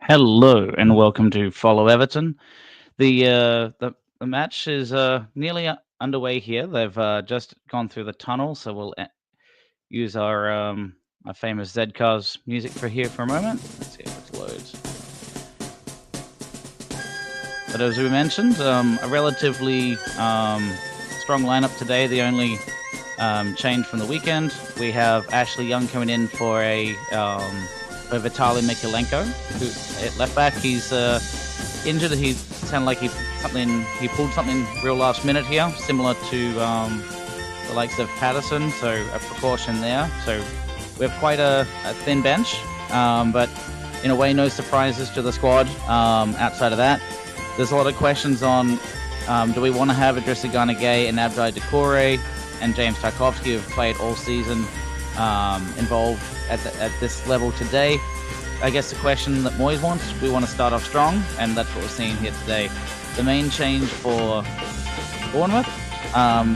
Hello and welcome to Follow Everton. The match is nearly underway here. They've just gone through the tunnel, so we'll use our famous Zcars music for here for a moment. Let's see if it loads. But as we mentioned, a relatively strong lineup today. The only change from the weekend, we have Ashley Young coming in for Vitaly Mikulenko, who at left back. He's injured. He sounded like he pulled something real last minute here, similar to the likes of Patterson. So a precaution there. So we have quite a thin bench, but in a way, no surprises to the squad. Outside of that, there's a lot of questions on do we want to have Idrissa Gana Gay and Abdi Decore and James Tarkovsky, who've played all season, involved at this level today. I guess the question that Moyes wants, we want to start off strong, and that's what we're seeing here today. The main change for Bournemouth,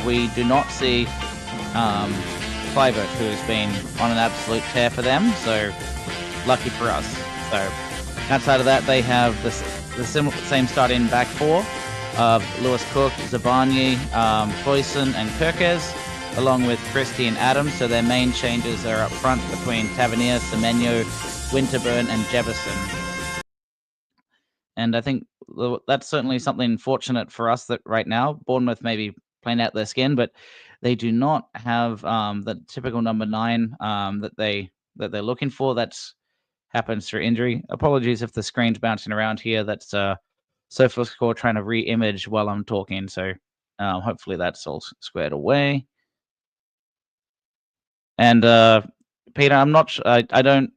we do not see Clivert, who has been on an absolute tear for them, so lucky for us. So outside of that, they have the same starting back four of Lewis Cook, Zabani, Boyson and Kirkes, along with Christie and Adams. So their main changes are up front between Tavernier, Semenyo, Winterburn and Jefferson. And I think that's certainly something fortunate for us that right now Bournemouth may be playing out their skin, but they do not have the typical number 9 that they're looking for. That's happens through injury. Apologies if the screen's bouncing around here. That's SofaScore trying to re-image while I'm talking. So hopefully that's all squared away. And Peter, I'm not sure. I don't.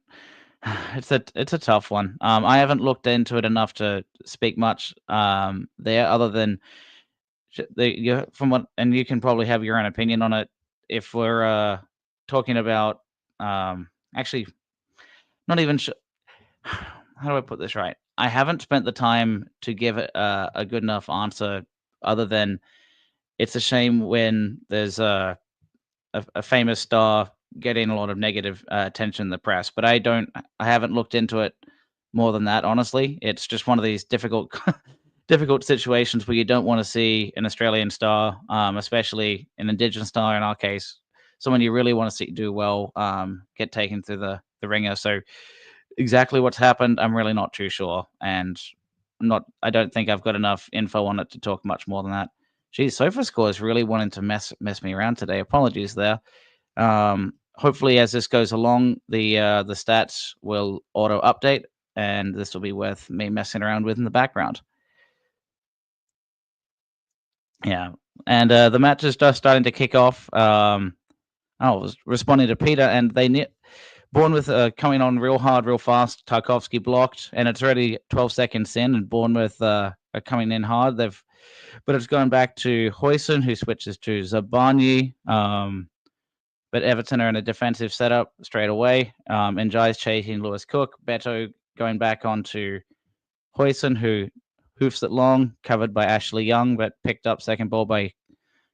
It's a tough one. I haven't looked into it enough to speak much there, other than from what, and you can probably have your own opinion on it. If we're talking about actually, not even sure. How do I put this right? I haven't spent the time to give it a good enough answer, other than it's a shame when there's a famous star getting a lot of negative attention in the press. But I haven't looked into it more than that, honestly. It's just one of these difficult situations where you don't want to see an Australian star, especially an Indigenous star in our case, someone you really want to see do well, get taken through the ringer. So exactly what's happened, I'm really not too sure, and I don't think I've got enough info on it to talk much more than that. Geez, SofaScore is really wanting to mess me around today. Apologies there. Hopefully, as this goes along, the stats will auto update, and this will be worth me messing around with in the background. Yeah, and the match is just starting to kick off. I was responding to Peter, and Bournemouth coming on real hard, real fast. Tarkovsky blocked, and it's already 12 seconds in, and Bournemouth are coming in hard. But it's going back to Huijsen, who switches to Zabani. But Everton are in a defensive setup straight away. Njai's chasing Lewis Cook. Beto going back onto Huijsen, who hoofs it long, covered by Ashley Young, but picked up second ball by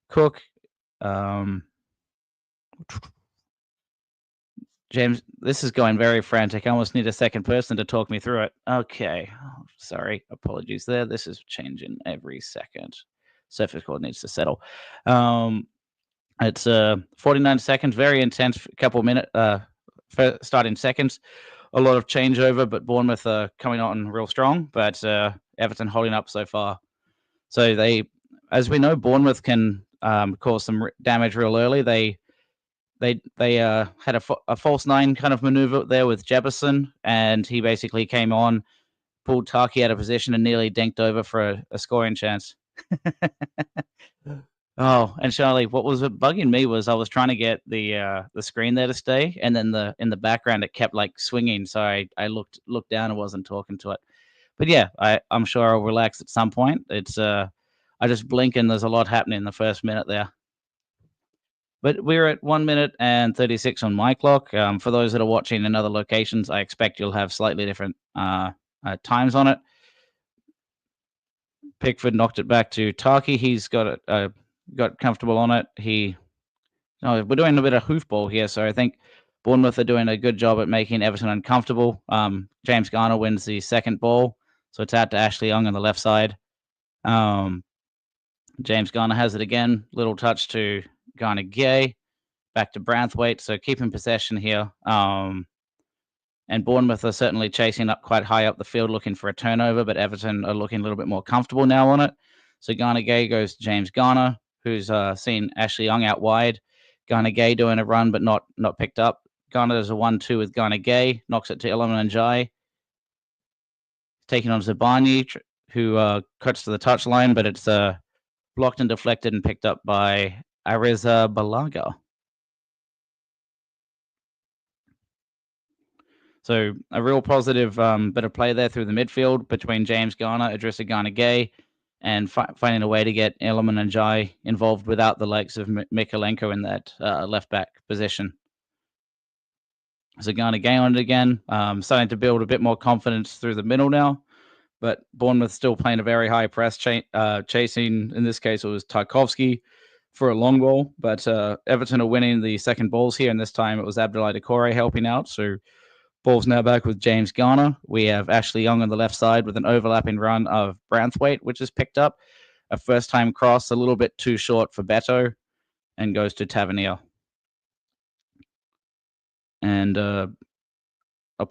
Cook. James, this is going very frantic. I almost need a second person to talk me through it. Okay. Oh, sorry. Apologies there. This is changing every second. SofaScore needs to settle. It's 49 seconds, very intense couple minutes starting seconds. A lot of changeover, but Bournemouth are coming on real strong, but Everton holding up so far. So as we know, Bournemouth can cause some damage real early. They had a false 9 kind of maneuver there with Jefferson, and he basically came on, pulled Taki out of position, and nearly dinked over for a scoring chance. Oh, and Charlie, what was bugging me was I was trying to get the screen there to stay, and then in the background it kept like swinging, so I looked down and wasn't talking to it. But yeah, I'm sure I'll relax at some point. It's I just blink and there's a lot happening in the first minute there. But we're at 1 minute and 36 on my clock. For those that are watching in other locations, I expect you'll have slightly different times on it. Pickford knocked it back to Taki. He's got comfortable on it. We're doing a bit of hoofball here, so I think Bournemouth are doing a good job at making Everton uncomfortable. James Garner wins the second ball, so it's out to Ashley Young on the left side. James Garner has it again. Little touch to Garner Gay. Back to Branthwaite, so keeping possession here. And Bournemouth are certainly chasing up quite high up the field looking for a turnover, but Everton are looking a little bit more comfortable now on it. So Garner Gay goes to James Garner, who's seen Ashley Young out wide. Garner Gay doing a run, but not picked up. Garner does a 1-2 with Garner Gay, knocks it to Iliman Njai. Taking on Zabani, who cuts to the touchline, but it's blocked and deflected and picked up by Ariza Balaga. So a real positive bit of play there through the midfield between James Garner, Idrissa Garner Gay, and finding a way to get Iliman Njai involved without the likes of Mikalenko in that left back position. So Garner Gay on it again, starting to build a bit more confidence through the middle now. But Bournemouth still playing a very high press, chasing. In this case, it was Tarkovsky for a long ball. But Everton are winning the second balls here, and this time it was Abdoulaye Doucouré helping out. So ball's now back with James Garner. We have Ashley Young on the left side with an overlapping run of Branthwaite, which is picked up. A first-time cross, a little bit too short for Beto, and goes to Tavernier. And a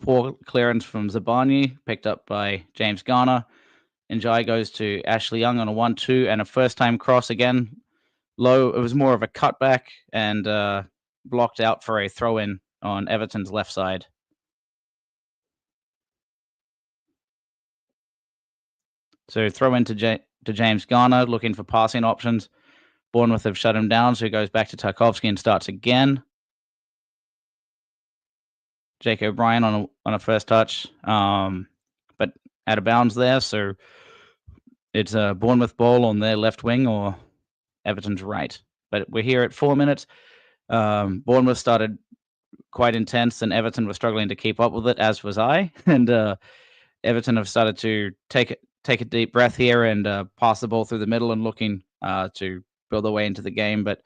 poor clearance from Zabani, picked up by James Garner. Njai goes to Ashley Young on a 1-2 and a first-time cross again. Low, it was more of a cutback and blocked out for a throw-in on Everton's left side. So throw into James Garner, looking for passing options. Bournemouth have shut him down, so he goes back to Tarkovsky and starts again. Jake O'Brien on a first touch, but out of bounds there. So it's a Bournemouth ball on their left wing or Everton's right. But we're here at 4 minutes. Bournemouth started quite intense, and Everton was struggling to keep up with it, as was I. And Everton have started to take a deep breath here and pass the ball through the middle and looking to build their way into the game. But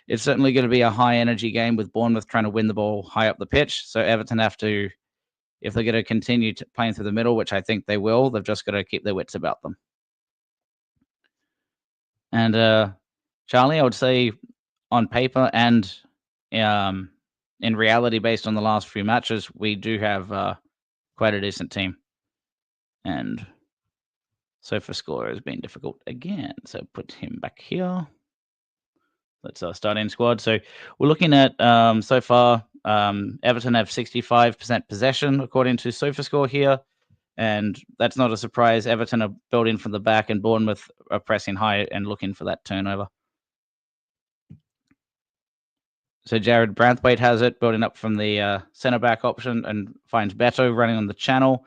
it's certainly going to be a high-energy game with Bournemouth trying to win the ball high up the pitch. So Everton have to, if they're going to continue playing through the middle, which I think they will, they've just got to keep their wits about them. And Charlie, I would say on paper and in reality, based on the last few matches, we do have quite a decent team. And SofaScore has been difficult again. So put him back here. Let's start in squad. So we're looking at so far, Everton have 65% possession according to SofaScore here. And that's not a surprise. Everton are building from the back and Bournemouth are pressing high and looking for that turnover. So Jared Branthwaite has it, building up from the centre-back option and finds Beto running on the channel.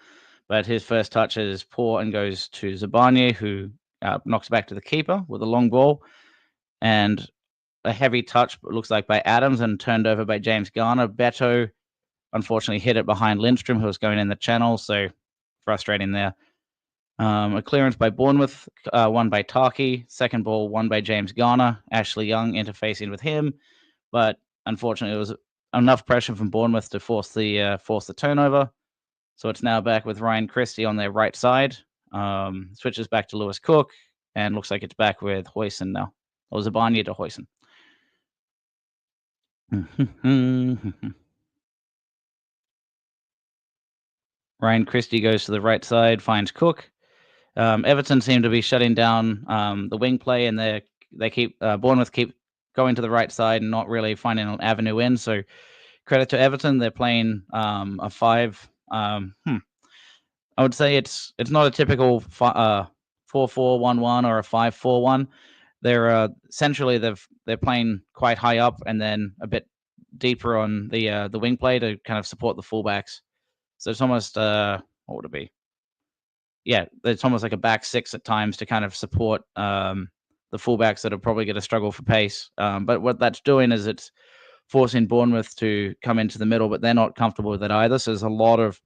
But his first touch is poor and goes to Zabani, who knocks back to the keeper with a long ball. And a heavy touch, it looks like, by Adams and turned over by James Garner. Beto, unfortunately, hit it behind Lindstrom, who was going in the channel, so frustrating there. A clearance by Bournemouth, won by Tarky. Second ball, won by James Garner. Ashley Young interfacing with him. But unfortunately, it was enough pressure from Bournemouth to force the turnover. So it's now back with Ryan Christie on their right side. Switches back to Lewis Cook, and looks like it's back with Hoyson now. Or Zabani to Hoyson. Ryan Christie goes to the right side, finds Cook. Everton seem to be shutting down the wing play, and Bournemouth keep going to the right side and not really finding an avenue in. So credit to Everton, they're playing a 5. I would say it's not a typical 4-4-1-1 or a 5-4-1. They're essentially they're playing quite high up and then a bit deeper on the wing play to kind of support the fullbacks. So it's almost what would it be? Yeah, it's almost like a back six at times to kind of support the fullbacks that are probably going to struggle for pace. But what that's doing is it's forcing Bournemouth to come into the middle, but they're not comfortable with it either. So there's a lot of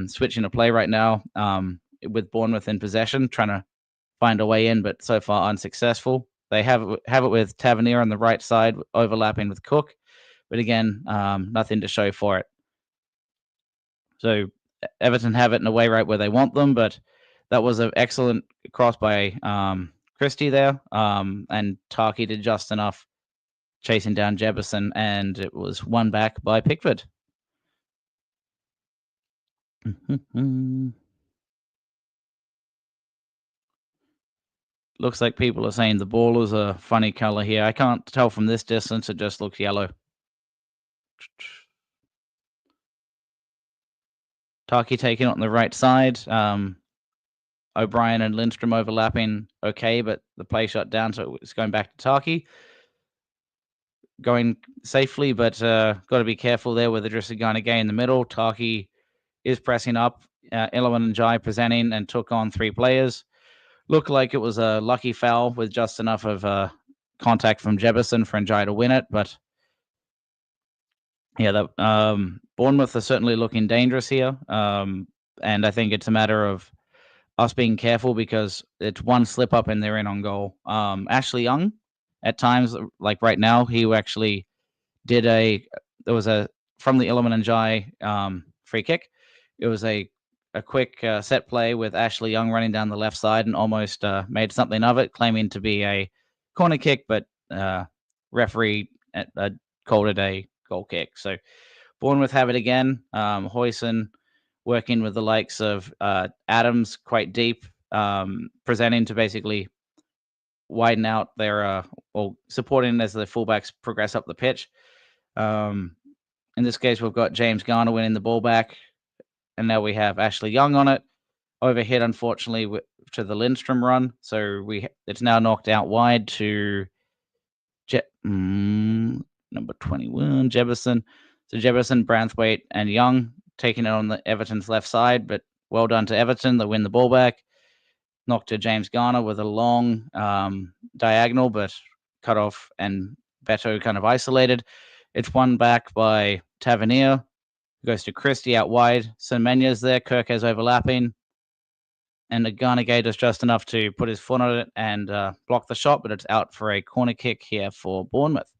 switching to play right now with Bournemouth in possession, trying to find a way in, but so far unsuccessful. They have it with Tavernier on the right side, overlapping with Cook. But again, nothing to show for it. So Everton have it in a way right where they want them, but that was an excellent cross by Christie there, and Tarky did just enough chasing down Jefferson, and it was won back by Pickford. Looks like people are saying the ball is a funny color here. I can't tell from this distance. It just looks yellow. Tarky taking it on the right side. O'Brien and Lindstrom overlapping okay, but the play shut down, so it's going back to Tarky. Going safely, but got to be careful there with Idrissa Gana Gay in the middle. Tarky is pressing up. Iliman and Jai presenting and took on 3 players. Looked like it was a lucky foul with just enough of contact from Jefferson for Njai to win it, but yeah, Bournemouth are certainly looking dangerous here, and I think it's a matter of us being careful because it's one slip up and they're in on goal. Ashley Young, at times, like right now, he actually did there was a from the Iliman and Jai free kick. It was a quick set play with Ashley Young running down the left side and almost made something of it, claiming to be a corner kick, but referee called it a goal kick. So Bournemouth have it again. Hoyson working with the likes of Adams quite deep, presenting to basically widen out their or supporting as the fullbacks progress up the pitch. In this case, we've got James Garner winning the ball back, and now we have Ashley Young on it. Overhit, unfortunately, to the Lindstrom run, so it's now knocked out wide to number 21, Jefferson. So Jefferson, Branthwaite, and Young taking it on the Everton's left side, but well done to Everton. They win the ball back. Knocked to James Garner with a long diagonal, but cut off, and Beto kind of isolated. It's won back by Tavernier. Goes to Christie out wide. Semenya's there. Kirkes overlapping. And the Garnegay does just enough to put his foot on it and block the shot, but it's out for a corner kick here for Bournemouth.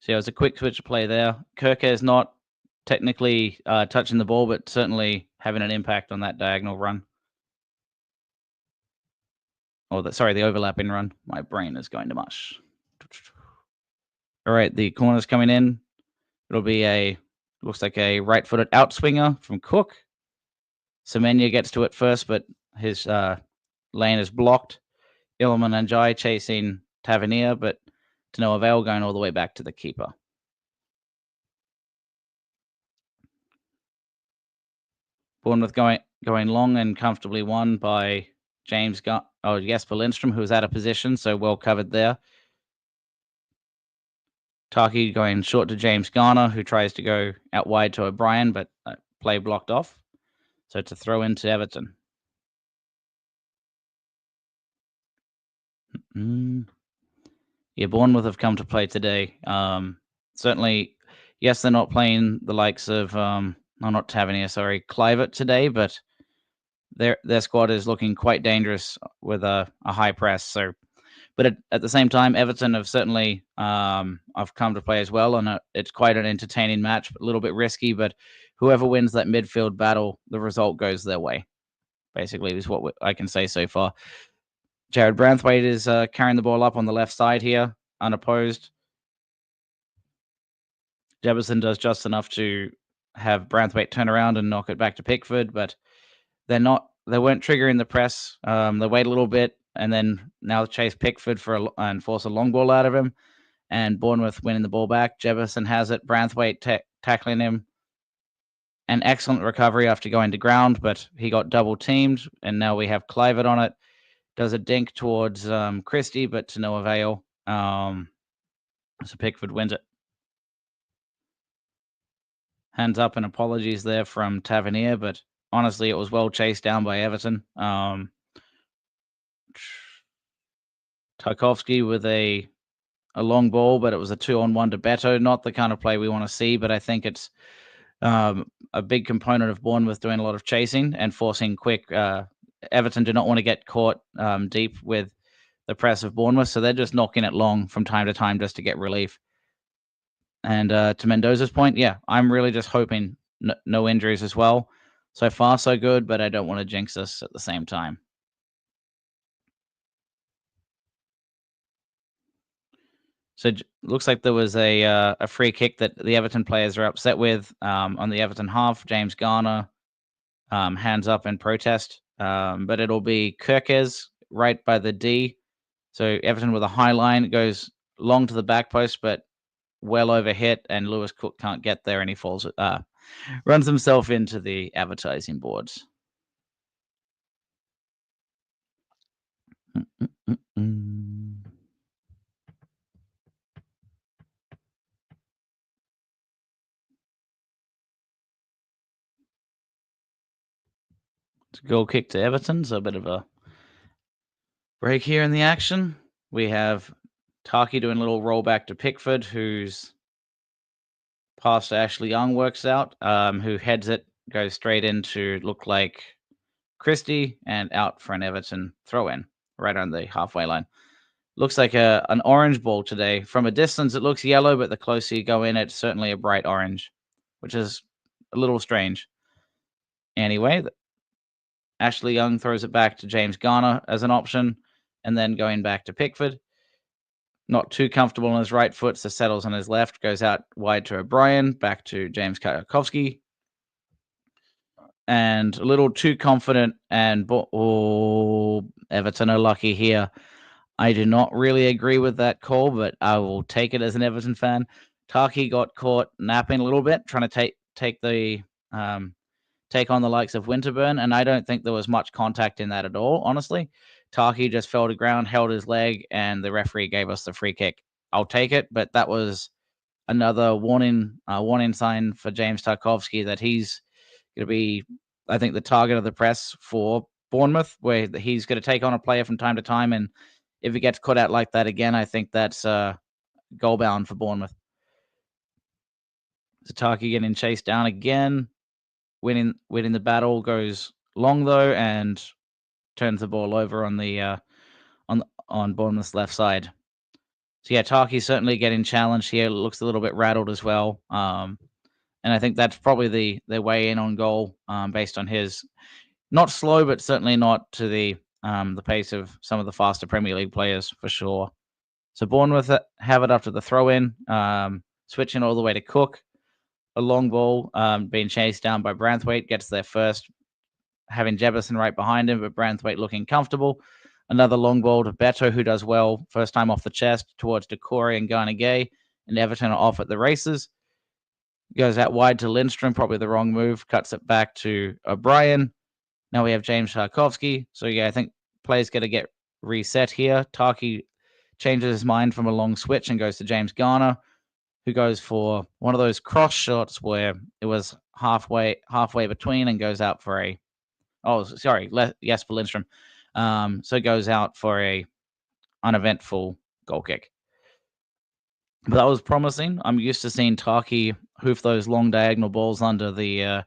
So it was a quick switch of play there. Kirkes not technically touching the ball, but certainly having an impact on that diagonal run. Oh, the overlapping run. My brain is going to mush. All right, the corner's coming in. It'll be looks like a right-footed outswinger from Cook. Semenya gets to it first, but his lane is blocked. Iliman and Jai chasing Tavernier, but to no avail, going all the way back to the keeper. Bournemouth going long and comfortably won by Jesper Lindstrom, who was out of position, so well covered there. Tarky going short to James Garner, who tries to go out wide to O'Brien, but play blocked off. So to throw into Everton. Yeah, Bournemouth have come to play today. Certainly, yes, they're not playing the likes of not Tavernier, sorry, Clivert today, but their squad is looking quite dangerous with a high press. So, but at the same time, Everton have certainly have come to play as well, and it's quite an entertaining match, a little bit risky, but whoever wins that midfield battle, the result goes their way. Basically, is what I can say so far. Jared Branthwaite is carrying the ball up on the left side here, unopposed. Jefferson does just enough to have Branthwaite turn around and knock it back to Pickford, but they weren't triggering the press. They wait a little bit and then now chase Pickford and force a long ball out of him, and Bournemouth winning the ball back. Jefferson has it. Branthwaite tackling him. An excellent recovery after going to ground, but he got double teamed, and now we have Clivert on it. Does a dink towards Christie, but to no avail. So Pickford wins it. Hands up and apologies there from Tavernier, but honestly, it was well chased down by Everton. Tarkovsky with a long ball, but it was a 2-on-1 to Beto. Not the kind of play we want to see, but I think it's a big component of Bournemouth doing a lot of chasing and forcing quick Everton do not want to get caught deep with the press of Bournemouth, so they're just knocking it long from time to time just to get relief. And to Mendoza's point, yeah, I'm really just hoping no injuries as well. So far, so good, but I don't want to jinx us at the same time. So looks like there was a free kick that the Everton players are upset with on the Everton half. James Garner hands up in protest, but it'll be Kirkes right by the D. So Everton with a high line, it goes long to the back post, but well over hit, and Lewis Cook can't get there, and he falls, runs himself into the advertising boards. It's a goal kick to Everton, so a bit of a break here in the action. We have Taki doing a little rollback to Pickford, who's pass to Ashley Young works out, who heads it, goes straight into look like Christie, and out for an Everton throw in right on the halfway line. Looks like an orange ball today. From a distance, it looks yellow, but the closer you go in, it's certainly a bright orange, which is a little strange. Anyway, Ashley Young throws it back to James Garner as an option, and then going back to Pickford. Not too comfortable on his right foot, so settles on his left, goes out wide to O'Brien, back to James Karkovsky. And a little too confident, and Everton are lucky here. I do not really agree with that call, but I will take it as an Everton fan. Taki got caught napping a little bit, trying to take on the likes of Winterburn, and I don't think there was much contact in that at all, honestly. Taki just fell to ground, held his leg, and the referee gave us the free kick. I'll take it, but that was another warning sign for James Tarkovsky that he's going to be, I think, the target of the press for Bournemouth, where he's going to take on a player from time to time, and if he gets caught out like that again, I think that's goal bound for Bournemouth. Sataki getting chased down again, winning the battle, goes long though, and turns the ball over on the on Bournemouth's left side. So yeah, Taki certainly getting challenged here. Looks a little bit rattled as well. And I think that's probably the way in on goal, based on his not slow, but certainly not to the pace of some of the faster Premier League players for sure. So Bournemouth have it after the throw in, switching all the way to Cook. A long ball being chased down by Branthwaite, gets there first, having Jefferson right behind him, but Branthwaite looking comfortable. Another long ball to Beto, who does well, first time off the chest, towards Decore and Garnegay, and Everton are off at the races. Goes out wide to Lindstrom, probably the wrong move, cuts it back to O'Brien. Now we have James Tarkovsky. So yeah, I think players got to get reset here. Taki changes his mind from a long switch and goes to James Garner, who goes for one of those cross shots where it was halfway between and goes out for Jesper Lindstrom. So it goes out for a uneventful goal kick. But that was promising. I'm used to seeing Taki hoof those long diagonal balls under the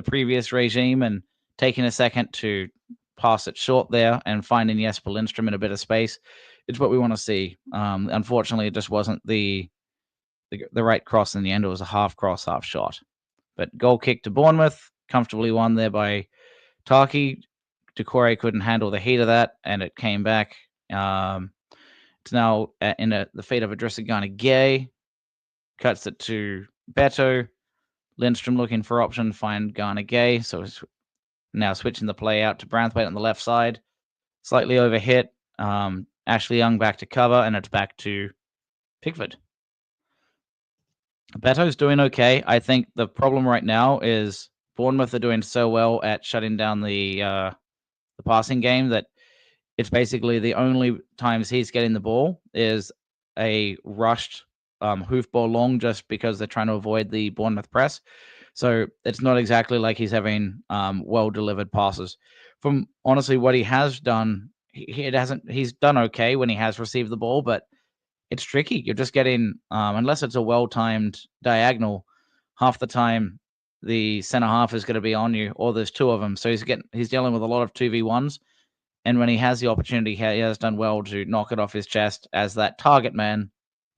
previous regime, and taking a second to pass it short there and finding Jesper Lindstrom in a bit of space. It's what we want to see. Unfortunately, it just wasn't the right cross in the end. It was a half cross, half shot. But goal kick to Bournemouth, comfortably won there by Taki. Decore couldn't handle the heat of that, and it came back. It's now in the feet of Idrissa Gana Gay. Cuts it to Beto. Lindstrom looking for option, find Gana Gay. So it's now switching the play out to Branthwaite on the left side. Slightly overhit. Ashley Young back to cover, and it's back to Pickford. Beto's doing okay. I think the problem right now is Bournemouth are doing so well at shutting down the passing game that it's basically the only times he's getting the ball is a rushed hoof ball long, just because they're trying to avoid the Bournemouth press. So it's not exactly like he's having well delivered passes. From honestly what he has done, he's done okay when he has received the ball, but it's tricky. You're just getting unless it's a well timed diagonal, half the time the center half is going to be on you, or there's two of them. So he's dealing with a lot of 2v1s. And when he has the opportunity, he has done well to knock it off his chest as that target man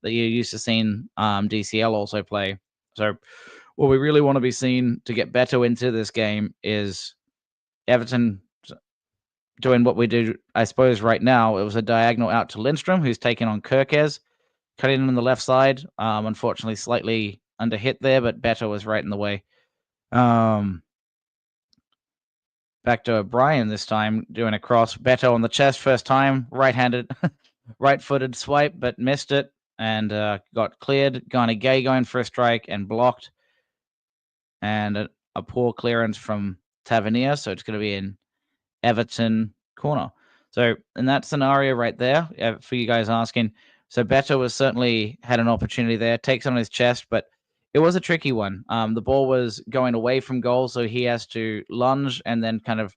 that you're used to seeing DCL also play. So what we really want to be seeing to get Beto into this game is Everton doing what we do, I suppose, right now. It was a diagonal out to Lindstrom, who's taking on Kirkes, cutting in on the left side. Unfortunately, slightly under hit there, but Beto was right in the way. Back to O'Brien this time, doing a cross. Beto on the chest first time, right-handed, right-footed swipe, but missed it and got cleared. Gani Gay going for a strike and blocked. And a poor clearance from Tavernier, so it's going to be in Everton corner. So in that scenario right there, for you guys asking, so Beto was certainly had an opportunity there, takes on his chest, but it was a tricky one. The ball was going away from goal, so he has to lunge and then kind of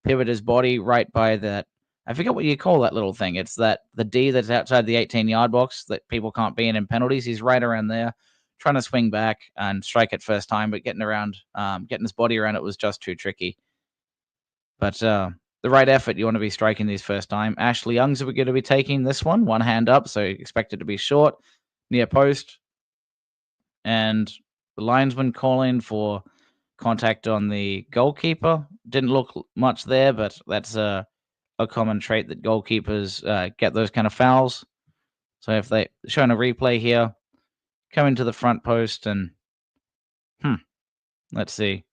pivot his body right by that. I forget what you call that little thing. It's that the D that's outside the 18-yard box that people can't be in penalties. He's right around there, trying to swing back and strike it first time, but getting his body around it was just too tricky. But the right effort, you want to be striking these first time. Ashley Young's going to be taking this one hand up, so expect it to be short, near post. And the linesman calling for contact on the goalkeeper. Didn't look much there, but that's a common trait that goalkeepers get those kind of fouls. So if they showing a replay here, coming to the front post and let's see.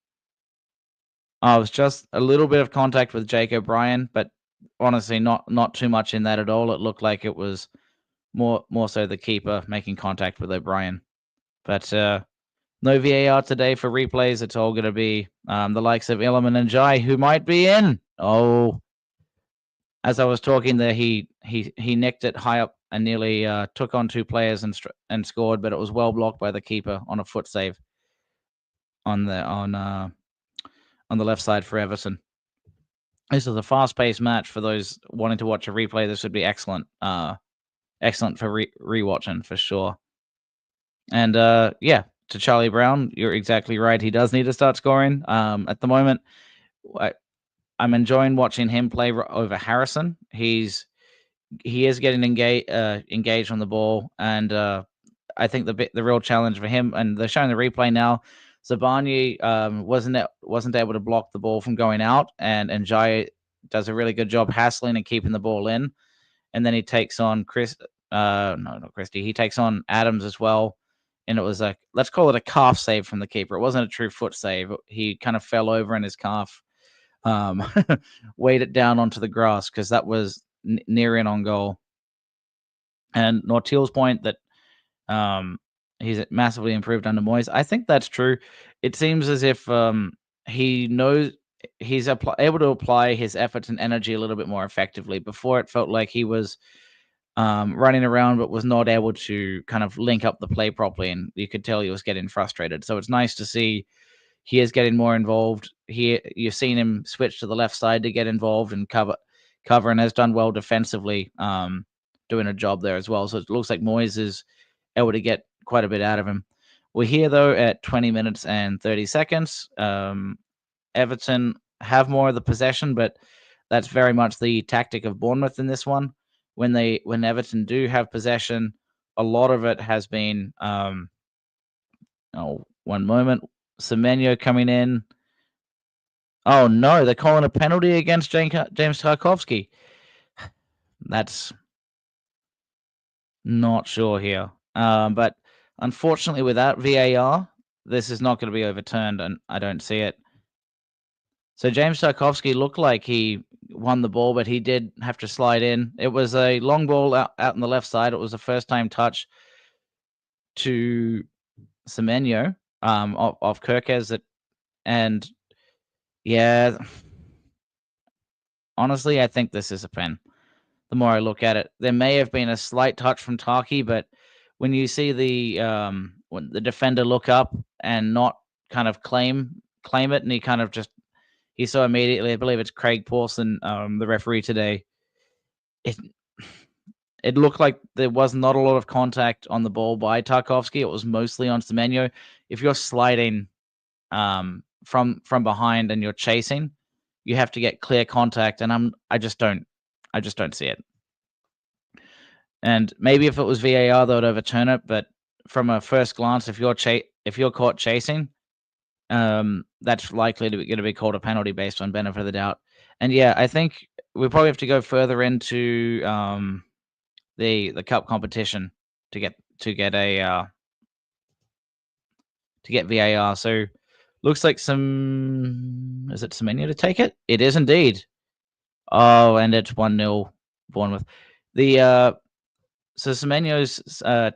It was just a little bit of contact with Jake O'Brien, but honestly, not too much in that at all. It looked like it was more so the keeper making contact with O'Brien. But no VAR today for replays. It's all going to be the likes of Illiman and Jai, who might be in. Oh, as I was talking there, he nicked it high up and nearly took on two players and scored, but it was well blocked by the keeper on a foot save on the left side for Everton. This is a fast-paced match for those wanting to watch a replay. This would be excellent, excellent for rewatching for sure. And yeah, to Charlie Brown, you're exactly right. He does need to start scoring. At the moment, I'm enjoying watching him play over Harrison. He is getting engaged on the ball, and I think the real challenge for him, and they're showing the replay now. Zabani wasn't able to block the ball from going out, and Jai does a really good job hassling and keeping the ball in. And then he takes on Chris. No, not Christie. He takes on Adams as well, and it was let's call it a calf save from the keeper. It wasn't a true foot save. He kind of fell over in his calf, weighed it down onto the grass because that was near in on goal. And Nortil's point that he's massively improved under Moyes. I think that's true. It seems as if he knows he's able to apply his efforts and energy a little bit more effectively. Before, it felt like he was running around but was not able to kind of link up the play properly, and you could tell he was getting frustrated. So it's nice to see he is getting more involved. You've seen him switch to the left side to get involved and cover, and has done well defensively, doing a job there as well. So it looks like Moyes is able to get quite a bit out of him. We're here, though, at 20 minutes and 30 seconds. Everton have more of the possession, but that's very much the tactic of Bournemouth in this one. When Everton do have possession, a lot of it has been one moment. Semenyo coming in. Oh no, they're calling a penalty against James Tarkowski. That's not sure here. But unfortunately, without VAR, this is not going to be overturned, and I don't see it. So James Tarkowski looked like he won the ball, but he did have to slide in. It was a long ball out on the left side. It was a first-time touch to Semenyo of Kirkes. And yeah, honestly, I think this is a pen. The more I look at it, there may have been a slight touch from Taki, but when you see when the defender look up and not kind of claim it, and he saw immediately, I believe it's Craig Pawson, the referee today, it looked like there was not a lot of contact on the ball by Tarkowski. It was mostly on Semenyo. If you're sliding from behind and you're chasing, you have to get clear contact, and I just don't see it. And maybe if it was VAR, they would overturn it. But from a first glance, if you're caught chasing, that's likely to going to be called a penalty based on benefit of the doubt. And yeah, I think we probably have to go further into the cup competition to get VAR. So looks like is it Semenyo to take it? It is indeed. Oh, and it's 1-0 Bournemouth. So Semenyo's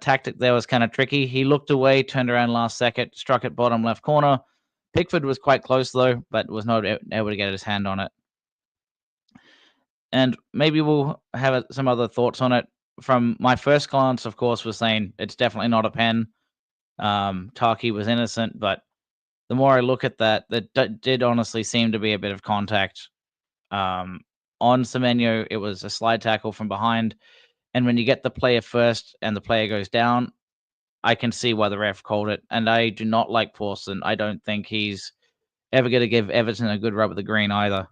tactic there was kind of tricky. He looked away, turned around last second, struck it bottom left corner. Pickford was quite close though, but was not able to get his hand on it. And maybe we'll have some other thoughts on it. From my first glance, of course, was saying it's definitely not a pen. Taki was innocent, but the more I look at that, did honestly seem to be a bit of contact. On Semenyo, it was a slide tackle from behind. And when you get the player first and the player goes down, I can see why the ref called it. And I do not like Pawson. I don't think he's ever going to give Everton a good rub of the green either.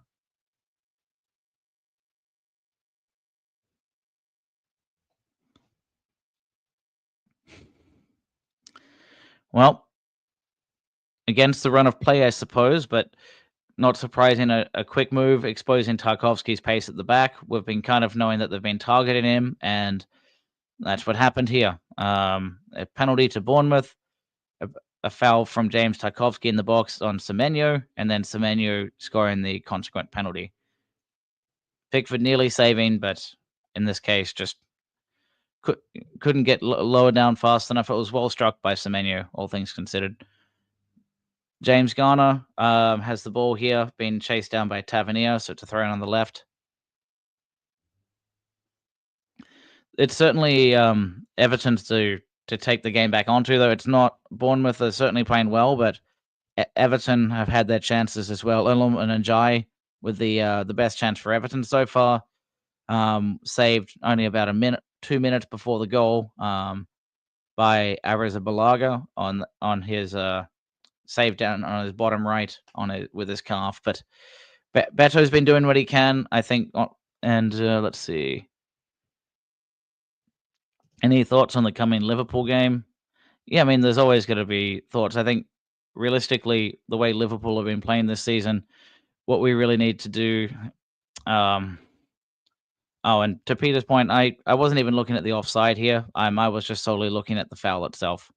Well, against the run of play, I suppose, but not surprising, a quick move exposing Tarkovsky's pace at the back. We've been kind of knowing that they've been targeting him, and that's what happened here. A penalty to Bournemouth, a foul from James Tarkovsky in the box on Semenyo, and then Semenyo scoring the consequent penalty. Pickford nearly saving, but in this case, just couldn't get lower down fast enough. It was well struck by Semenyo, all things considered. James Garner has the ball here, being chased down by Tavernier, so to throw in on the left. It's certainly Everton's to take the game back onto, though. It's not. Bournemouth are certainly playing well, but Everton have had their chances as well. Ilum and Njai with the best chance for Everton so far. Saved only about 2 minutes before the goal by Arrizabalaga on his save down on his bottom right with his calf. But Beto's been doing what he can, I think. And let's see. Any thoughts on the coming Liverpool game? Yeah, I mean, there's always going to be thoughts. I think realistically, the way Liverpool have been playing this season, what we really need to do. Oh, and to Peter's point, I wasn't even looking at the offside here. I was just solely looking at the foul itself.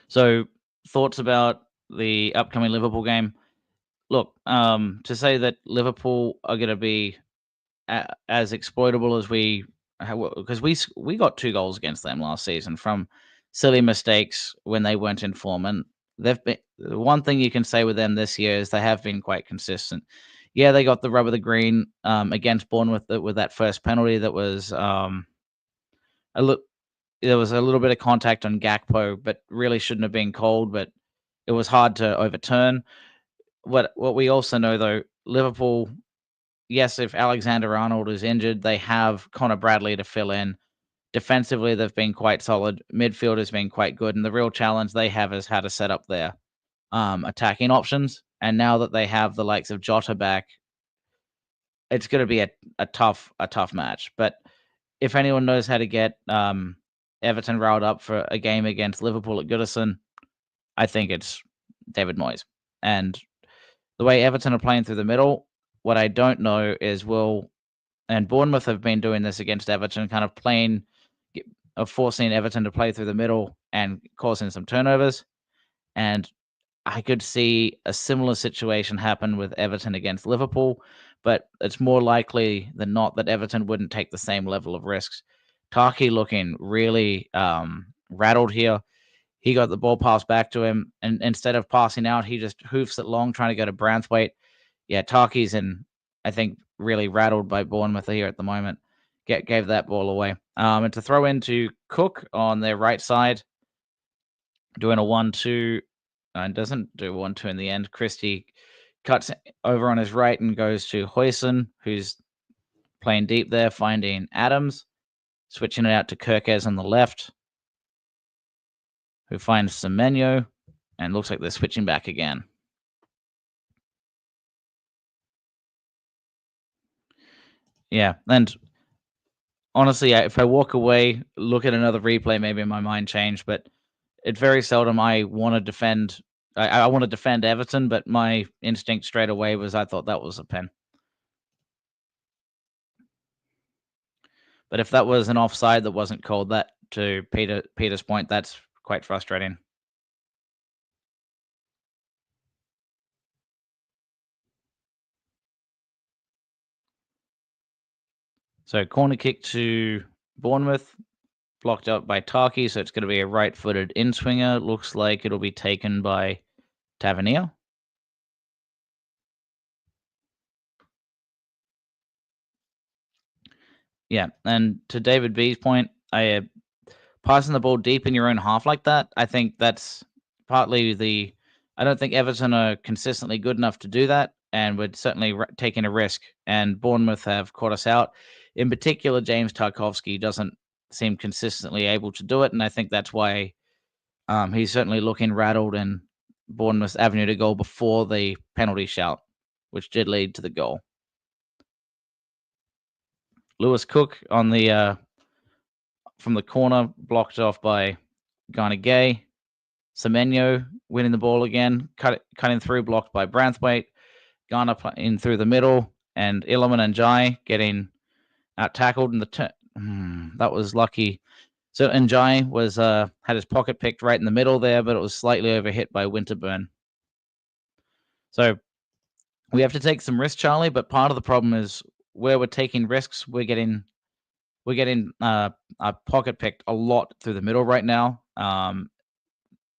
So thoughts about the upcoming Liverpool game? Look, to say that Liverpool are going to be as exploitable as because we got 2 goals against them last season from silly mistakes when they weren't in form, and they've been. The one thing you can say with them this year is they have been quite consistent. Yeah, they got the rub of the green against Bournemouth with that first penalty that was there was a little bit of contact on Gakpo, but really shouldn't have been called, but it was hard to overturn. What we also know, though, Liverpool, yes, if Alexander-Arnold is injured, they have Connor Bradley to fill in. Defensively, they've been quite solid. Midfield has been quite good, and the real challenge they have is how to set up their attacking options. And now that they have the likes of Jota back, it's going to be a tough match. But if anyone knows how to get Everton riled up for a game against Liverpool at Goodison, I think it's David Moyes. And the way Everton are playing through the middle, what I don't know is and Bournemouth have been doing this against Everton, kind of forcing Everton to play through the middle and causing some turnovers. And I could see a similar situation happen with Everton against Liverpool, but it's more likely than not that Everton wouldn't take the same level of risks. Taki looking really rattled here. He got the ball passed back to him, and instead of passing out, he just hoofs it long, trying to go to Branthwaite. Yeah, Taki's I think, really rattled by Bournemouth here at the moment. Gave that ball away. And to throw into Cook on their right side, doing a 1-2, and doesn't do 1-2 in the end. Christie cuts over on his right and goes to Huijsen, who's playing deep there, finding Adams, switching it out to Kirkes on the left, who finds Semenyo, and looks like they're switching back again. Yeah, and honestly, if I walk away, look at another replay, maybe my mind changed, but it's very seldom I want to defend. I want to defend Everton, but my instinct straight away was I thought that was a pen. But if that was an offside that wasn't called, that to Peter's point, that's quite frustrating. So corner kick to Bournemouth, blocked up by Tarky, so it's going to be a right-footed in-swinger. Looks like it'll be taken by Tavernier. Yeah, and to David B's point, passing the ball deep in your own half like that, I think that's partly the. I don't think Everton are consistently good enough to do that, and we're certainly taking a risk. And Bournemouth have caught us out. In particular, James Tarkovsky doesn't seem consistently able to do it, and I think that's why he's certainly looking rattled in Bournemouth's avenue to goal before the penalty shout, which did lead to the goal. Lewis Cook on the from the corner, blocked off by Garner Gay. Semenyo winning the ball again, cutting through, blocked by Branthwaite. Garner in through the middle, and Illiman and Jai getting out tackled in the that was lucky. So Njai was had his pocket picked right in the middle there, but it was slightly overhit by Winterburn. So we have to take some risks, Charlie. But part of the problem is where we're taking risks, we're getting our pocket picked a lot through the middle right now.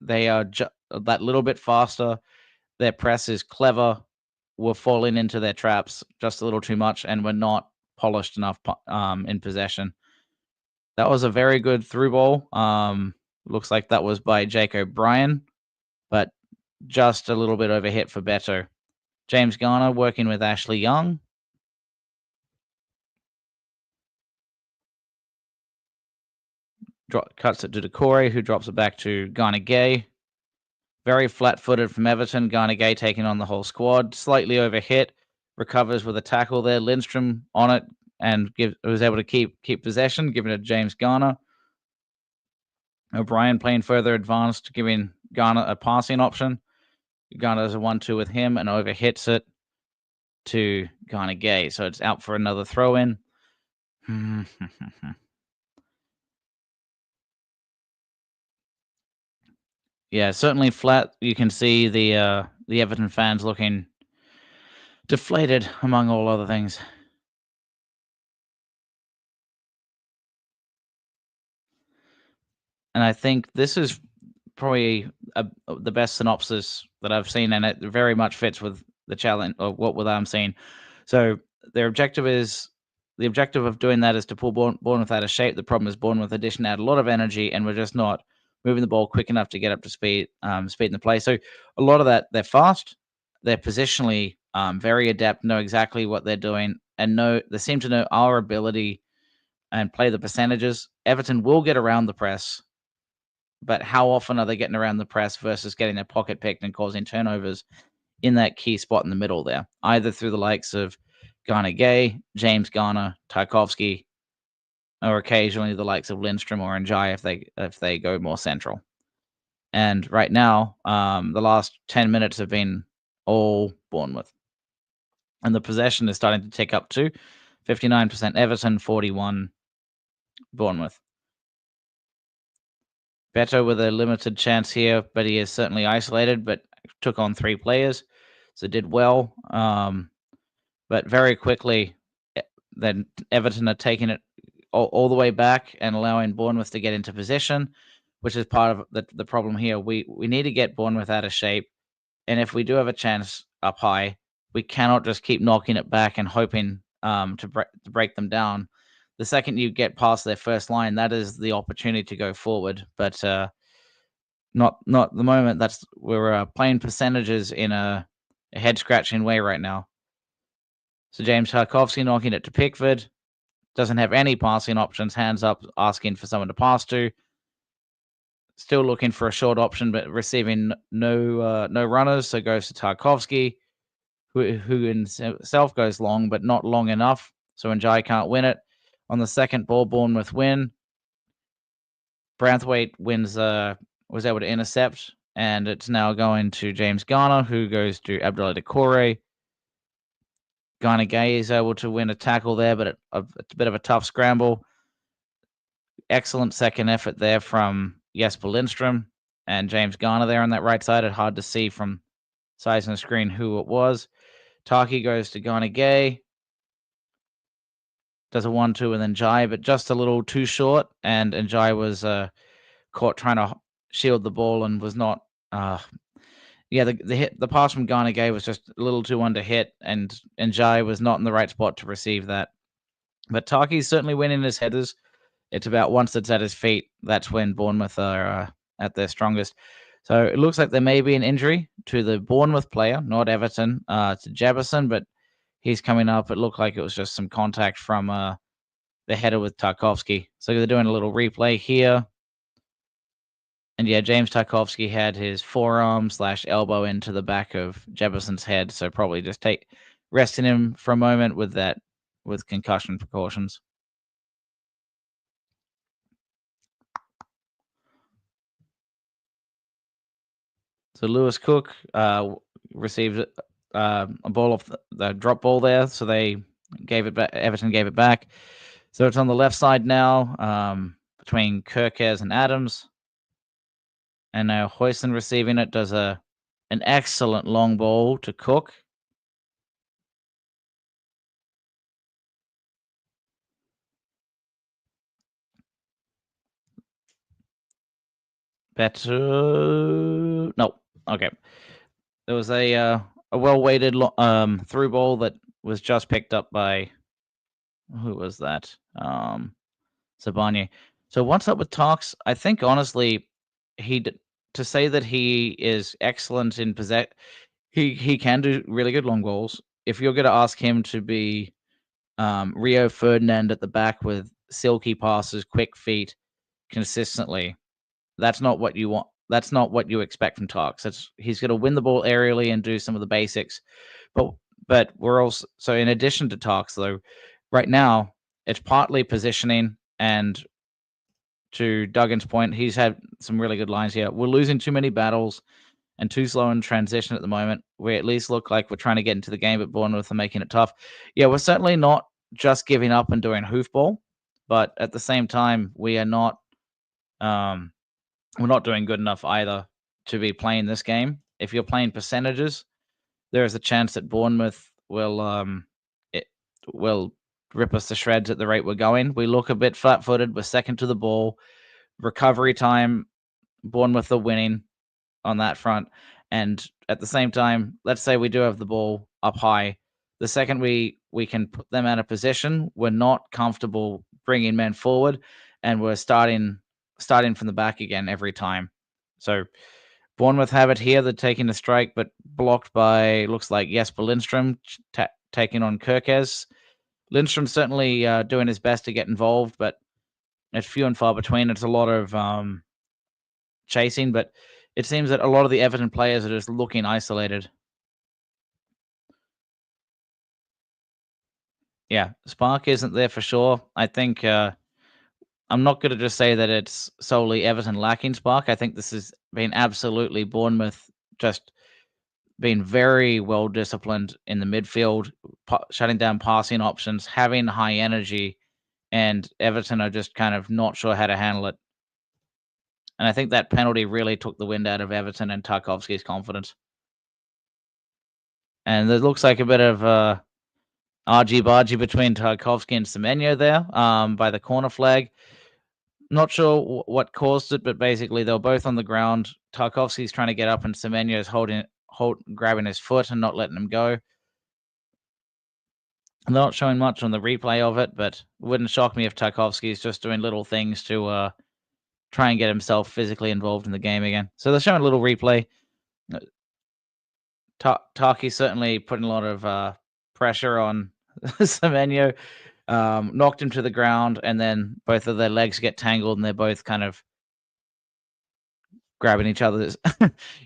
They are that little bit faster. Their press is clever. We're falling into their traps just a little too much, and we're not polished enough in possession. That was a very good through ball. Looks like that was by Jake O'Brien, but just a little bit overhit for Beto. James Garner working with Ashley Young. Cuts it to Decore, who drops it back to Garner Gay. Very flat-footed from Everton. Garner Gay taking on the whole squad. Slightly overhit. Recovers with a tackle there. Lindstrom on it and was able to keep possession, giving it to James Garner. O'Brien playing further advanced, giving Garner a passing option. Garner does a 1-2 with him and overhits it to Garner Gay. So it's out for another throw-in. Yeah, certainly flat. You can see the Everton fans looking deflated, among all other things. And I think this is probably the best synopsis that I've seen, and it very much fits with the challenge or what I'm seeing. So the objective of doing that is to pull Bournemouth out of shape. The problem is Bournemouth addition add a lot of energy, and we're just not moving the ball quick enough to get up to speed in the play. So a lot of that, they're fast, they're positionally very adept, know exactly what they're doing, and they seem to know our ability and play the percentages. Everton will get around the press, but how often are they getting around the press versus getting their pocket picked and causing turnovers in that key spot in the middle there, either through the likes of Garner Gay, James Garner, Tarkovsky, or occasionally the likes of Lindstrom or Njai if they go more central. And right now, the last 10 minutes have been all Bournemouth. And the possession is starting to tick up to 59% Everton, 41 Bournemouth. Beto with a limited chance here, but he is certainly isolated, but took on 3 players, so did well. But very quickly, then Everton are taking it all the way back and allowing Bournemouth to get into possession, which is part of the problem here. We need to get Bournemouth out of shape, and if we do have a chance up high, we cannot just keep knocking it back and hoping to break them down. The second you get past their first line, that is the opportunity to go forward. But not the moment. We're playing percentages in a head scratching way right now. So James Tarkovsky knocking it to Pickford. Doesn't have any passing options. Hands up, asking for someone to pass to. still looking for a short option, but receiving no runners, so goes to Tarkovsky, who himself goes long, but not long enough. So Njai can't win it. On the second ball, Bournemouth win. Branthwaite was able to intercept, and it's now going to James Garner, who goes to Abdullah Decore. Garner Gay is able to win a tackle there, but it's a bit of a tough scramble. Excellent second effort there from Jesper Lindstrom and James Garner there on that right side. It's hard to see from size on the screen who it was. Taki goes to Garner Gay. Does a 1-2 and then Njai, but just a little too short. And Njai was caught trying to shield the ball and was not. The pass from Garner Gay was just a little too under hit, and Njai was not in the right spot to receive that. But Taki's certainly winning his headers. It's about once it's at his feet, that's when Bournemouth are at their strongest. So it looks like there may be an injury to the Bournemouth player, not Everton, to Jefferson, but he's coming up. It looked like it was just some contact from the header with Tarkovsky. So they're doing a little replay here. And yeah, James Tarkovsky had his forearm/elbow into the back of Jefferson's head. So probably just resting him for a moment with concussion precautions. So Lewis Cook received a ball off the drop ball there. So they gave it back. Everton gave it back. So it's on the left side now between Kirkes and Adams. And now Huijsen receiving it does an excellent long ball to Cook. Better. No. Okay. There was a well-weighted through ball that was just picked up by who was that? Sabanye. So what's up with Talks? I think honestly, to say that he is excellent in he can do really good long balls. If you're going to ask him to be Rio Ferdinand at the back with silky passes, quick feet, consistently, that's not what you want. That's not what you expect from Talks. He's going to win the ball aerially and do some of the basics, but we're also so in addition to Talks though, right now it's partly positioning and to Duggan's point, he's had some really good lines here. We're losing too many battles and too slow in transition at the moment. We at least look like we're trying to get into the game, but Bournemouth are making it tough. Yeah, we're certainly not just giving up and doing hoofball, but at the same time, we are not we're not doing good enough either to be playing this game. If you're playing percentages, there is a chance that Bournemouth will rip us to shreds at the rate we're going. We look a bit flat-footed. We're second to the ball. Recovery time, Bournemouth are winning on that front. And at the same time, let's say we do have the ball up high. The second we can put them out of position, we're not comfortable bringing men forward, and we're starting from the back again every time. So Bournemouth have it here. They're taking the strike, but blocked by, looks like Jesper Lindstrom taking on Kirkes. Lindstrom certainly doing his best to get involved, but it's few and far between. It's a lot of chasing, but it seems that a lot of the Everton players are just looking isolated. Yeah, spark isn't there for sure. I think I'm not going to just say that it's solely Everton lacking spark. I think this has been absolutely Bournemouth just being very well disciplined in the midfield, shutting down passing options, having high energy, and Everton are just kind of not sure how to handle it. And I think that penalty really took the wind out of Everton and Tarkovsky's confidence. And there looks like a bit of argy-bargy between Tarkovsky and Semenyo there by the corner flag. Not sure what caused it, but basically they were both on the ground. Tarkovsky's trying to get up, and Semenyo's grabbing his foot and not letting him go. I'm not showing much on the replay of it, but it wouldn't shock me if Tarkovsky's just doing little things to try and get himself physically involved in the game again. So they're showing a little replay. Taki certainly putting a lot of pressure on Semenyo, knocked him to the ground, and then both of their legs get tangled, and they're both kind of grabbing each other's,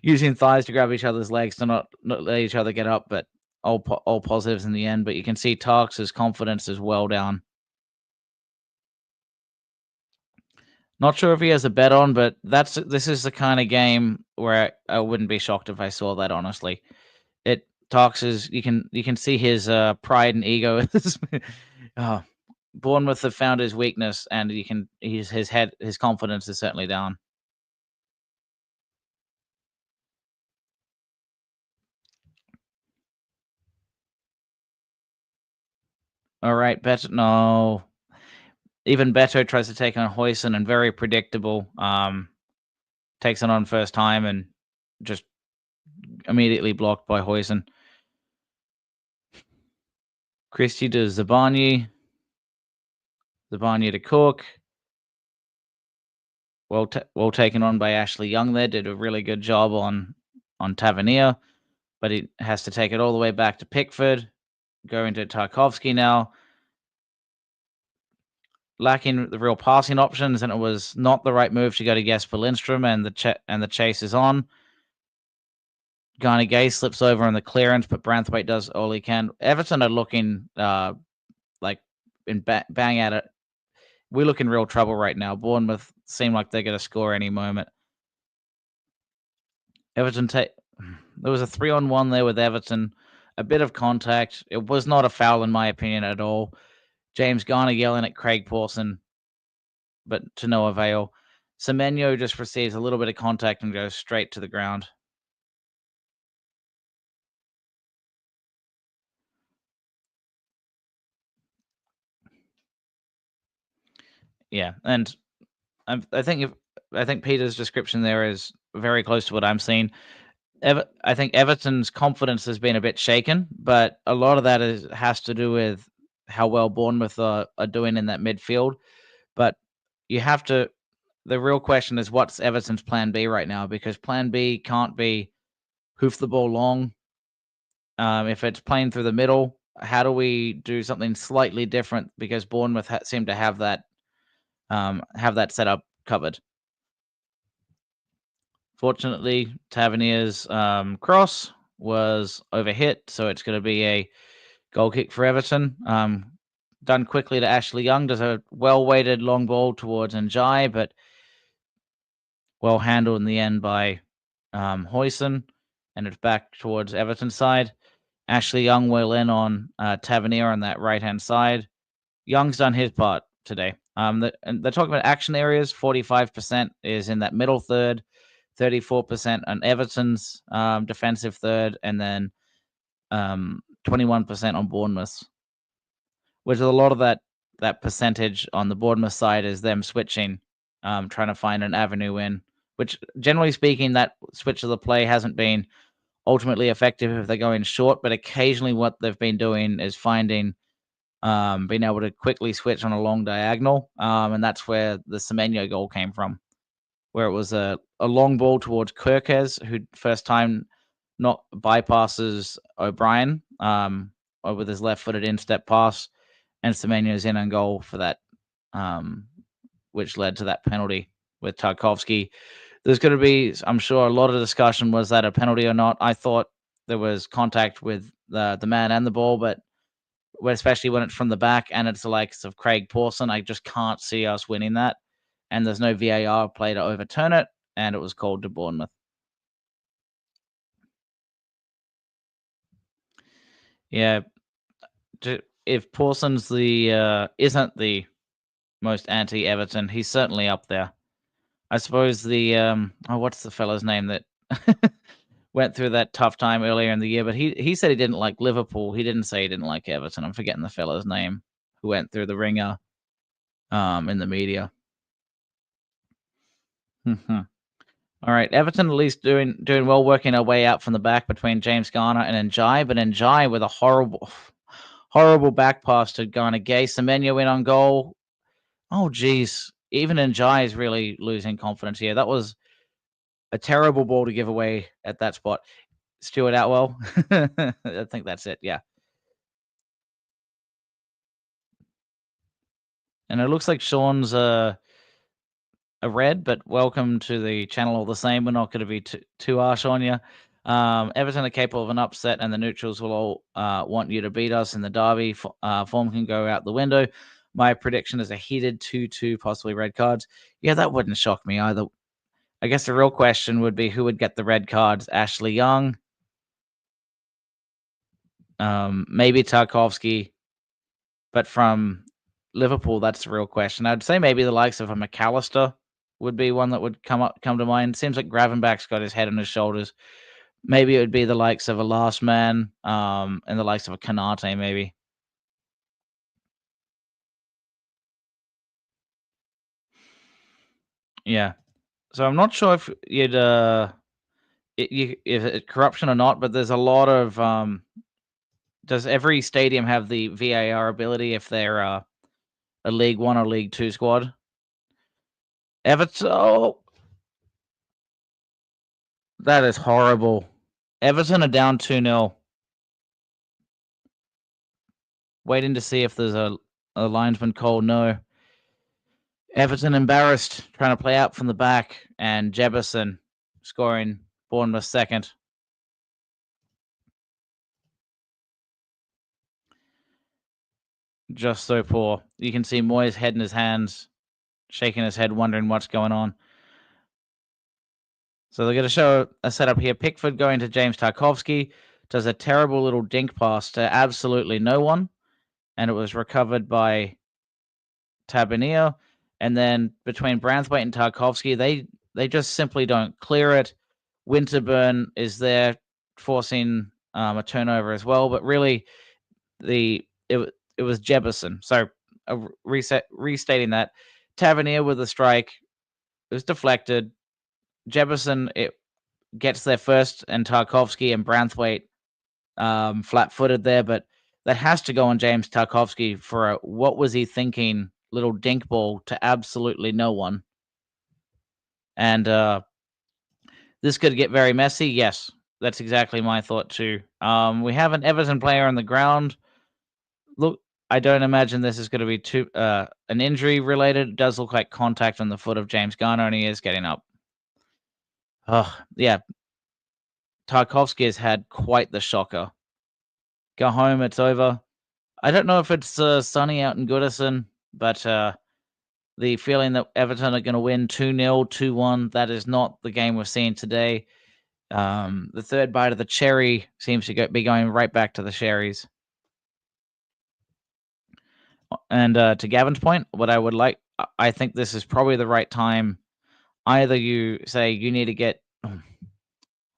using thighs to grab each other's legs to not let each other get up, but all positives in the end. But you can see Tarks' confidence is well down. Not sure if he has a bet on, but this is the kind of game where I wouldn't be shocked if I saw that. Honestly, it Tarks is you can see his pride and ego. Oh, Bournemouth have found his weakness, and his confidence is certainly down. All right, no. Even Beto tries to take on Hoyson and very predictable. Takes it on first time and just immediately blocked by Hoyson. Christie to Zabani. Zabani to Cook. Well taken on by Ashley Young there. Did a really good job on Tavernier, but he has to take it all the way back to Pickford. Going to Tarkovsky now. Lacking the real passing options, and it was not the right move to go to Jesper Lindstrom, and the chase is on. Garner Gay slips over on the clearance, but Branthwaite does all he can. Everton are looking like bang at it. We look in real trouble right now. Bournemouth seem like they're going to score any moment. Everton there was a 3-on-1 there with Everton. A bit of contact. It was not a foul in my opinion at all. James Garner yelling at Craig Pawson, but to no avail. Semenyo just receives a little bit of contact and goes straight to the ground. Yeah, and I think Peter's description there is very close to what I'm seeing. I think Everton's confidence has been a bit shaken, but a lot of that has to do with how well Bournemouth are doing in that midfield. But you have to. The real question is, what's Everton's plan B right now? Because plan B can't be hoof the ball long. If it's playing through the middle, how do we do something slightly different? Because Bournemouth seem to have that setup covered. Fortunately, Tavernier's cross was overhit, so it's going to be a goal kick for Everton. Done quickly to Ashley Young. Does a well-weighted long ball towards Njai, but well handled in the end by Hoyson, and it's back towards Everton's side. Ashley Young will in on Tavernier on that right-hand side. Young's done his part today. And they're talking about action areas. 45% is in that middle third, 34% on Everton's defensive third, and then 21% on Bournemouth. Which is a lot of that percentage on the Bournemouth side is them switching, trying to find an avenue in. Which, generally speaking, that switch of the play hasn't been ultimately effective if they're going short, but occasionally what they've been doing is finding being able to quickly switch on a long diagonal, and that's where the Semenyo goal came from, where it was a long ball towards Kirkes, who first time not bypasses O'Brien with his left-footed instep pass, and Semenyo's in on goal for that, which led to that penalty with Tarkovsky. There's going to be, I'm sure, a lot of discussion. Was that a penalty or not? I thought there was contact with the man and the ball, but especially when it's from the back and it's the likes of Craig Pawson, I just can't see us winning that. And there's no VAR play to overturn it, and it was called to Bournemouth. Yeah, if Pawson's isn't the most anti-Everton, he's certainly up there. I suppose what's the fella's name that went through that tough time earlier in the year, but he said he didn't like Liverpool. He didn't say he didn't like Everton. I'm forgetting the fella's name who went through the ringer in the media. All right, Everton at least doing well, working our way out from the back between James Garner and Njai, but Njai with a horrible back pass to Garner Gay. Semenyo in on goal. Oh, geez. Even Njai is really losing confidence here. That was a terrible ball to give away at that spot. Stuart Atwell. I think that's it, yeah. And it looks like Sean's a red, but welcome to the channel all the same. We're not going to be too harsh on you. Everton are capable of an upset, and the neutrals will all want you to beat us in the derby. Form can go out the window. My prediction is a heated 2-2, possibly red cards. Yeah, that wouldn't shock me either. I guess the real question would be who would get the red cards. Ashley Young, maybe Tarkovsky, but from Liverpool, that's the real question. I'd say maybe the likes of a McAllister would be one that would come to mind. Seems like Gravenbach's got his head on his shoulders. Maybe it would be the likes of a Last Man, and the likes of a Kanate, maybe. Yeah. So I'm not sure if you'd if it's corruption or not, but there's a lot of does every stadium have the VAR ability if they're a League One or League Two squad? Everton, oh, that is horrible. Everton are down 2-0. Waiting to see if there's a linesman call. No. Everton embarrassed, trying to play out from the back, and Jefferson scoring Bournemouth's second. Just so poor. You can see Moyes' head in his hands, shaking his head, wondering what's going on. So they're going to show a setup here. Pickford going to James Tarkovsky, does a terrible little dink pass to absolutely no one, and it was recovered by Tabernier. And then between Branthwaite and Tarkovsky, they just simply don't clear it. Winterburn is there forcing a turnover as well, but really it was Jefferson. So restating that, Tavernier with a strike, it was deflected. Jefferson it gets there first, and Tarkovsky and Branthwaite flat-footed there, but that has to go on James Tarkovsky for a what was he thinking little dink ball to absolutely no one. And this could get very messy. Yes, that's exactly my thought too. We have an Everton player on the ground. Look, I don't imagine this is going to be too an injury related. It does look like contact on the foot of James Garner, and he is getting up. Oh, yeah. Tarkovsky has had quite the shocker. Go home, it's over. I don't know if it's sunny out in Goodison, but the feeling that Everton are going to win 2-0, 2-1, that is not the game we're seeing today. The third bite of the cherry seems to be going right back to the Sherries. And to Gavin's point, what I would like, I think this is probably the right time. Either you say you need to get,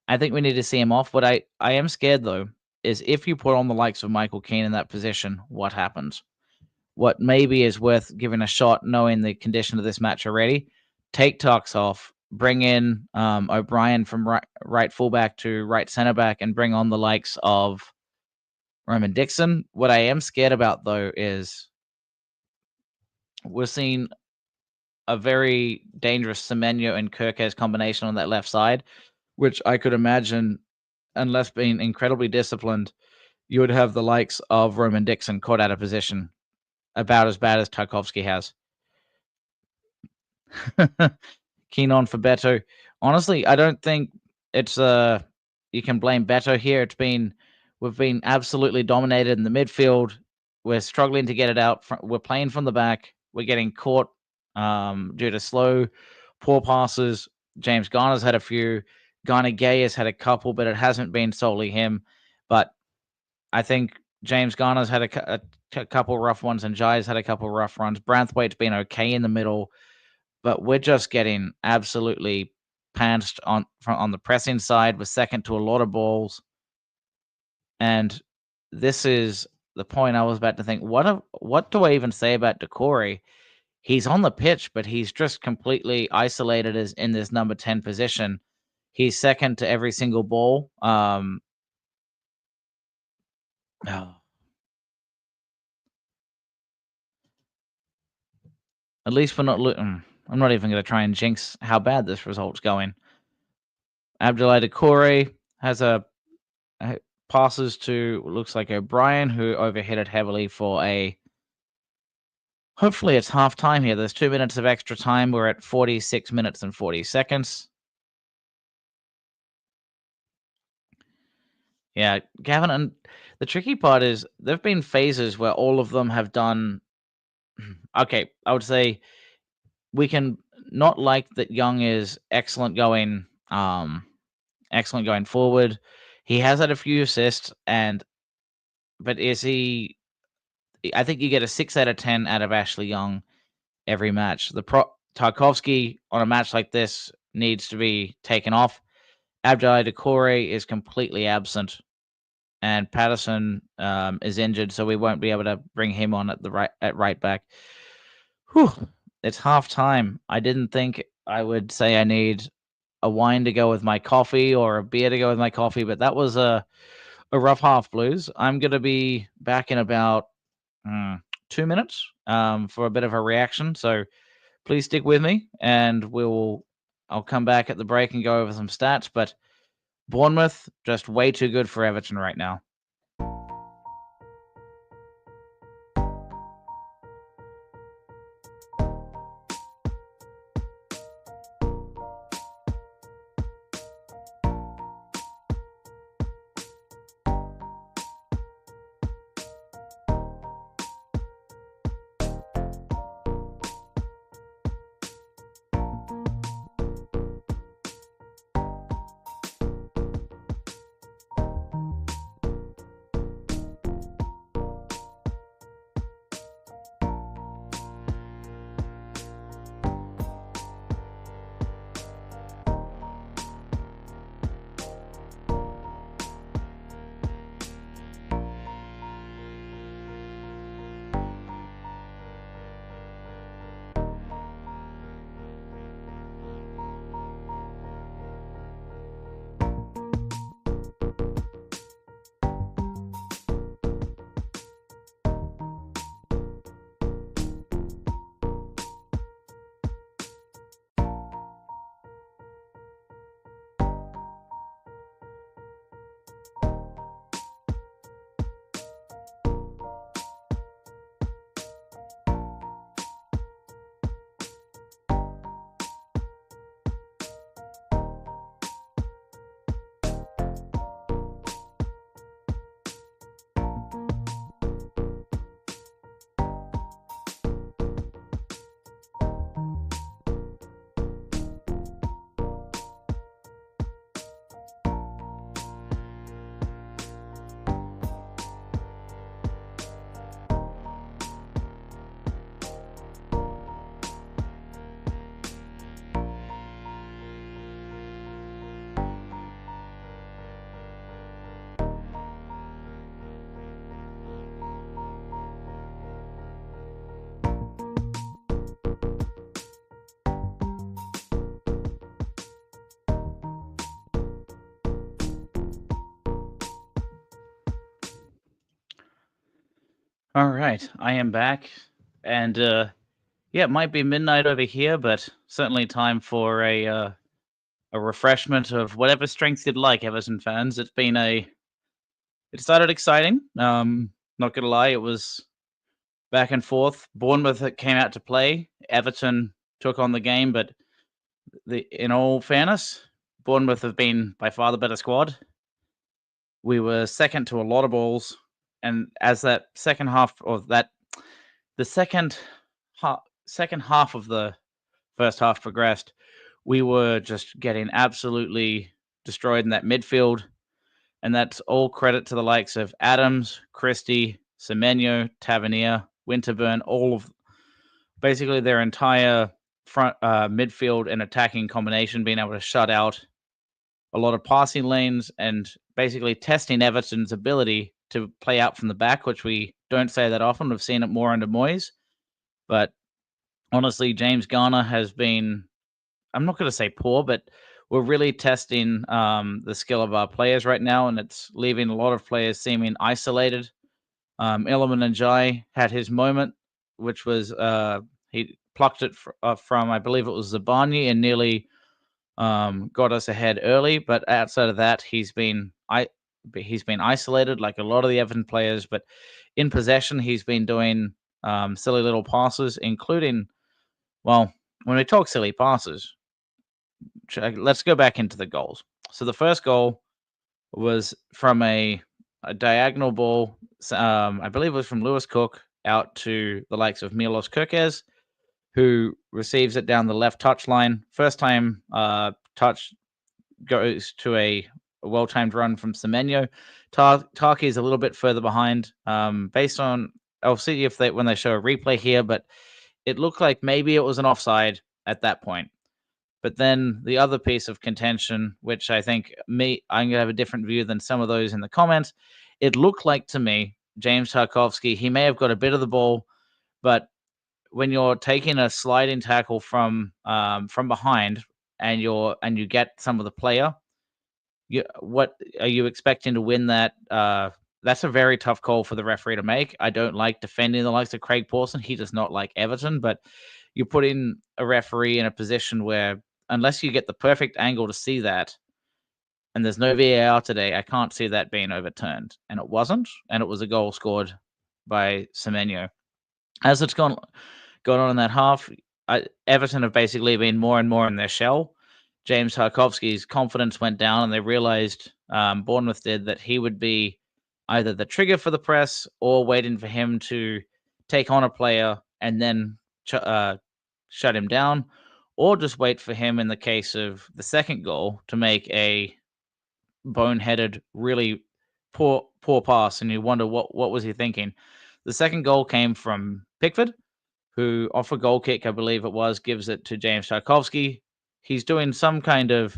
I think we need to see him off. What I am scared though is if you put on the likes of Michael Keane in that position, what happens? What maybe is worth giving a shot, knowing the condition of this match already. Take Tux off, bring in O'Brien from right fullback to right centre back, and bring on the likes of Roman Dixon. What I am scared about though is we're seeing a very dangerous Semenyo and Kirkes combination on that left side, which I could imagine, unless being incredibly disciplined, you would have the likes of Roman Dixon caught out of position, about as bad as Tarkovsky has. Keen on for Beto. Honestly, I don't think it's you can blame Beto here. We've been absolutely dominated in the midfield. We're struggling to get it out. We're playing from the back. We're getting caught due to slow, poor passes. James Garner's had a few. Garner Gay has had a couple, but it hasn't been solely him. But I think James Garner's had a couple rough ones, and Jai's had a couple rough runs. Branthwaite's been okay in the middle, but we're just getting absolutely pantsed on the pressing side. We're second to a lot of balls, and this is the point I was about to think. What do I even say about Decore? He's on the pitch, but he's just completely isolated as in this number 10 position. He's second to every single ball. Oh. At least we're not. I'm not even going to try and jinx how bad this result's going. Abdoulaye Decore has passes to looks like O'Brien, who overhit it heavily for a Hopefully it's half time here. There's 2 minutes of extra time. We're at 46 minutes and 40 seconds. Yeah, Gavin, and the tricky part is there've been phases where all of them have done okay. I would say we can not like that Young is excellent going forward. He has had a few assists, but is he? I think you get a 6 out of 10 out of Ashley Young every match. Tarkovsky on a match like this needs to be taken off. Abdoulaye Doucouré is completely absent, and Patterson is injured, so we won't be able to bring him on at right back. Whew, it's half time. I didn't think I would say I need a wine to go with my coffee or a beer to go with my coffee, but that was a rough half, Blues. I'm going to be back in about 2 minutes for a bit of a reaction. So please stick with me, and I'll come back at the break and go over some stats. But Bournemouth just way too good for Everton right now. All right, I am back, and yeah, it might be midnight over here, but certainly time for a refreshment of whatever strength you'd like, Everton fans. It started exciting. Not gonna lie, it was back and forth. Bournemouth came out to play. Everton took on the game, but in all fairness, Bournemouth have been by far the better squad. We were second to a lot of balls, and as that second half of that, the second half of the first half progressed, we were just getting absolutely destroyed in that midfield. And that's all credit to the likes of Adams, Christie, Semenyo, Tavernier, Winterburn, all of basically their entire front midfield and attacking combination being able to shut out a lot of passing lanes and basically testing Everton's ability to play out from the back, which we don't say that often. We've seen it more under Moyes. But honestly, James Garner has been, I'm not going to say poor, but we're really testing the skill of our players right now, and it's leaving a lot of players seeming isolated. Iliman Njai had his moment, which was he plucked it from, I believe it was Zabani, and nearly got us ahead early. But outside of that, he's been isolated like a lot of the Everton players. But in possession, he's been doing silly little passes, including, well, when we talk silly passes, let's go back into the goals. So the first goal was from a diagonal ball. I believe it was from Lewis Cook out to the likes of Milos Kirkes, who receives it down the left touch line. First time touch goes to a well-timed run from Semenyo. Taki is a little bit further behind. Based on, I'll see if when they show a replay here, but it looked like maybe it was an offside at that point. But then the other piece of contention, which I think I'm going to have a different view than some of those in the comments. It looked like to me, James Tarkovsky, he may have got a bit of the ball, but when you're taking a sliding tackle from behind and you get some of the player, what are you expecting to win that? That's a very tough call for the referee to make. I don't like defending the likes of Craig Pawson. He does not like Everton, but you're putting a referee in a position where, unless you get the perfect angle to see that, and there's no VAR today, I can't see that being overturned. And it wasn't, and it was a goal scored by Semenyo. As it's gone on in that half, Everton have basically been more and more in their shell. James Tarkovsky's confidence went down, and they realized, Bournemouth did, that he would be either the trigger for the press or waiting for him to take on a player and then shut him down, or just wait for him in the case of the second goal to make a boneheaded, really poor pass, and you wonder what was he thinking. The second goal came from Pickford, who off a goal kick, I believe it was, gives it to James Tarkovsky. He's doing some kind of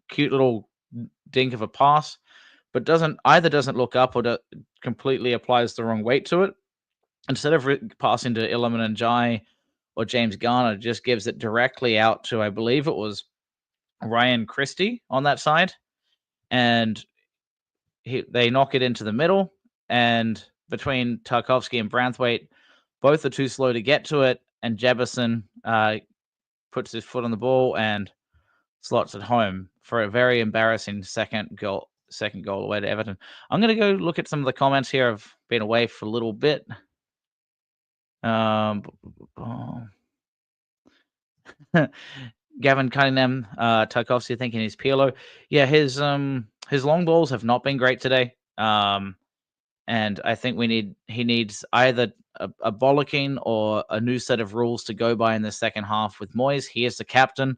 cute little dink of a pass, but doesn't look up or completely applies the wrong weight to it. Instead of passing to Iliman Ndiaye or James Garner, just gives it directly out to, I believe it was Ryan Christie on that side, and they knock it into the middle, and between Tarkovsky and Branthwaite, both are too slow to get to it, and Jefferson puts his foot on the ball and slots it home for a very embarrassing second goal away to Everton. I'm going to go look at some of the comments here. I've been away for a little bit. Gavin Cunningham, Tarkovsky thinking he's Pirlo. Yeah, his long balls have not been great today. And I think he needs either a bollocking or a new set of rules to go by in the second half with Moyes. He is the captain.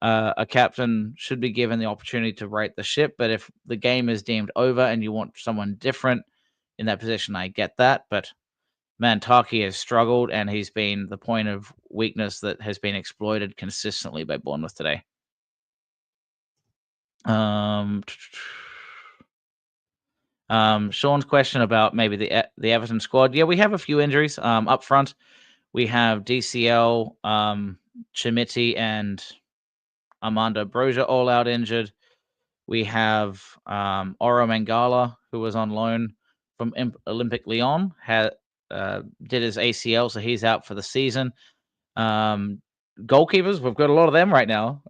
A captain should be given the opportunity to right the ship, but if the game is deemed over and you want someone different in that position, I get that. But man, Taki has struggled, and he's been the point of weakness that has been exploited consistently by Bournemouth today. Sean's question about maybe the Everton squad. Yeah, we have a few injuries. Up front, we have DCL, Chimiti, and Armando Broja all out injured. We have Oro Mangala, who was on loan from Olympic Lyon, did his ACL, so he's out for the season. Goalkeepers, we've got a lot of them right now.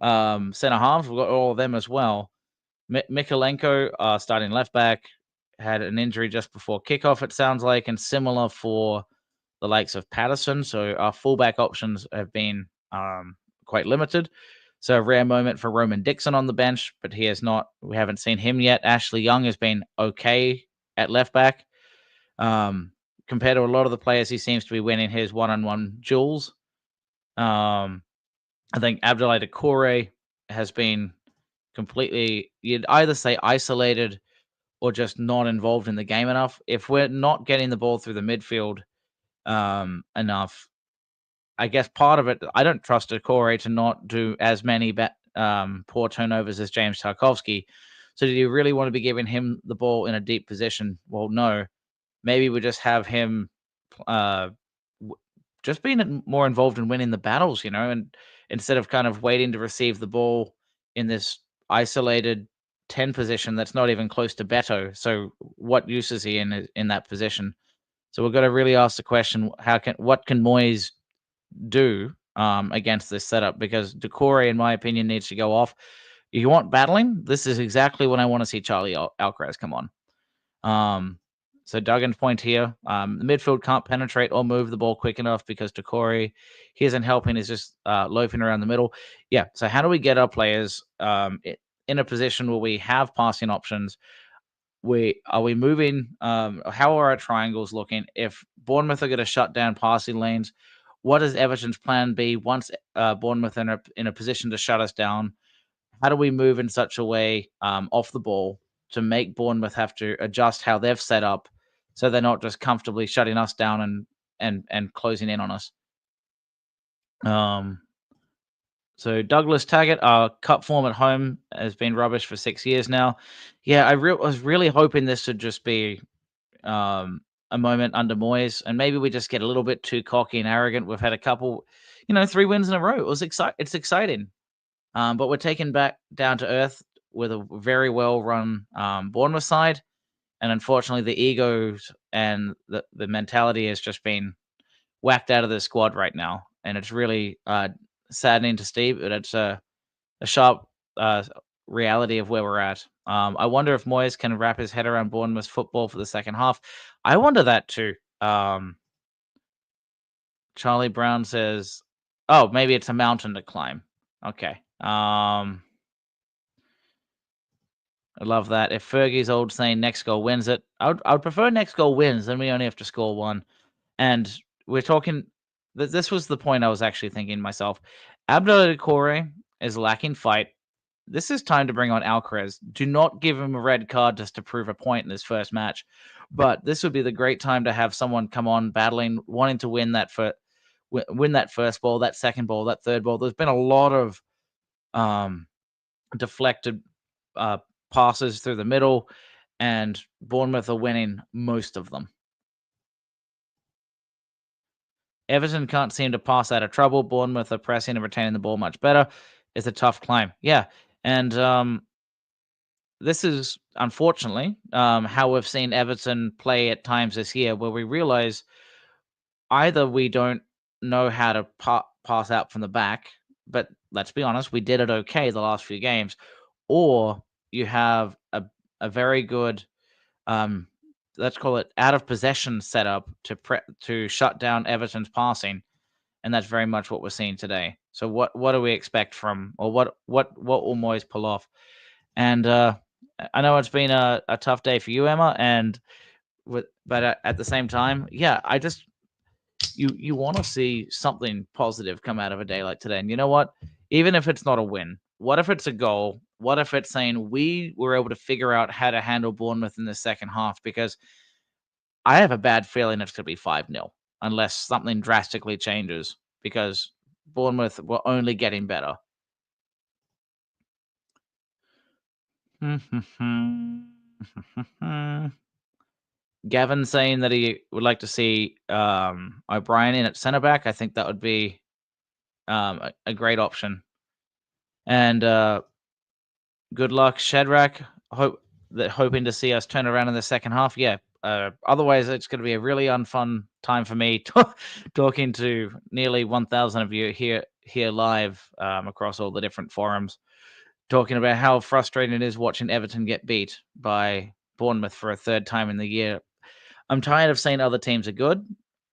Center halves, we've got all of them as well. Mikalenko, starting left back, had an injury just before kickoff, it sounds like, and similar for the likes of Patterson. So our fullback options have been quite limited. So a rare moment for Roman Dixon on the bench, but we haven't seen him yet. Ashley Young has been okay at left back. Compared to a lot of the players, he seems to be winning his one-on-one duels. I think Abdoulaye Doucouré has been completely, you'd either say isolated or just not involved in the game enough. If we're not getting the ball through the midfield enough, I guess part of it, I don't trust Doucouré to not do as many poor turnovers as James Tarkovsky. So do you really want to be giving him the ball in a deep position? Well, no. Maybe we just have him just being more involved in winning the battles, and instead of kind of waiting to receive the ball in this isolated 10 position that's not even close to Beto. So what use is he in that position? So we've got to really ask the question, what can Moyes do against this setup? Because Doucouré, in my opinion, needs to go off. If you want battling, this is exactly when I want to see Charlie Alcaraz come on. So Duggan's point here, the midfield can't penetrate or move the ball quick enough because Decore, he isn't helping. He's just loafing around the middle. Yeah. So how do we get our players in a position where we have passing options? Are we moving? How are our triangles looking? If Bournemouth are going to shut down passing lanes, what is Everton's plan B once Bournemouth are in a position to shut us down? How do we move in such a way off the ball to make Bournemouth have to adjust how they've set up, so they're not just comfortably shutting us down and closing in on us? Um, so Douglas Taggart, our cup form at home has been rubbish for 6 years now. Yeah, was really hoping this would just be a moment under Moyes, and maybe we just get a little bit too cocky and arrogant. We've had a couple, 3 wins in a row. It's exciting. But we're taken back down to earth with a very well run Bournemouth side. And unfortunately, the egos and the mentality has just been whacked out of the squad right now. And it's really saddening to see, but it's a sharp uh, reality of where we're at. I wonder if Moyes can wrap his head around Bournemouth's football for the second half. I wonder that too. Charlie Brown says, "Oh, maybe it's a mountain to climb." Okay. I love that. If Fergie's old saying next goal wins it, I would prefer next goal wins, then we only have to score one. And we're talking this was the point I was actually thinking myself. Abdoulaye Doucouré is lacking fight. This is time to bring on Alcaraz. Do not give him a red card just to prove a point in his first match. But this would be the great time to have someone come on battling, wanting to win that win that first ball, that second ball, that third ball. There's been a lot of deflected uh, passes through the middle, and Bournemouth are winning most of them. Everton can't seem to pass out of trouble. Bournemouth are pressing and retaining the ball much better. It's a tough climb. Yeah. And this is unfortunately how we've seen Everton play at times this year, where we realize either we don't know how to pass out from the back, but let's be honest, we did it okay the last few games, or you have a very good let's call it out of possession setup to shut down Everton's passing, and that's very much what we're seeing today. So what do we expect from, or what will Moyes pull off? And I know it's been a tough day for you, Emma, and but at the same time, yeah, I just you want to see something positive come out of a day like today. And you know what? Even if it's not a win, what if it's a goal? What if it's saying we were able to figure out how to handle Bournemouth in the second half? Because I have a bad feeling it's going to be 5-0 unless something drastically changes, because Bournemouth were only getting better. Gavin saying that he would like to see O'Brien in at centre back. I think that would be a great option. And good luck, Shadrach. Hoping to see us turn around in the second half. Yeah. Otherwise, it's going to be a really unfun time for me talking to nearly 1,000 of you here live across all the different forums, talking about how frustrating it is watching Everton get beat by Bournemouth for a third time in the year. I'm tired of saying other teams are good.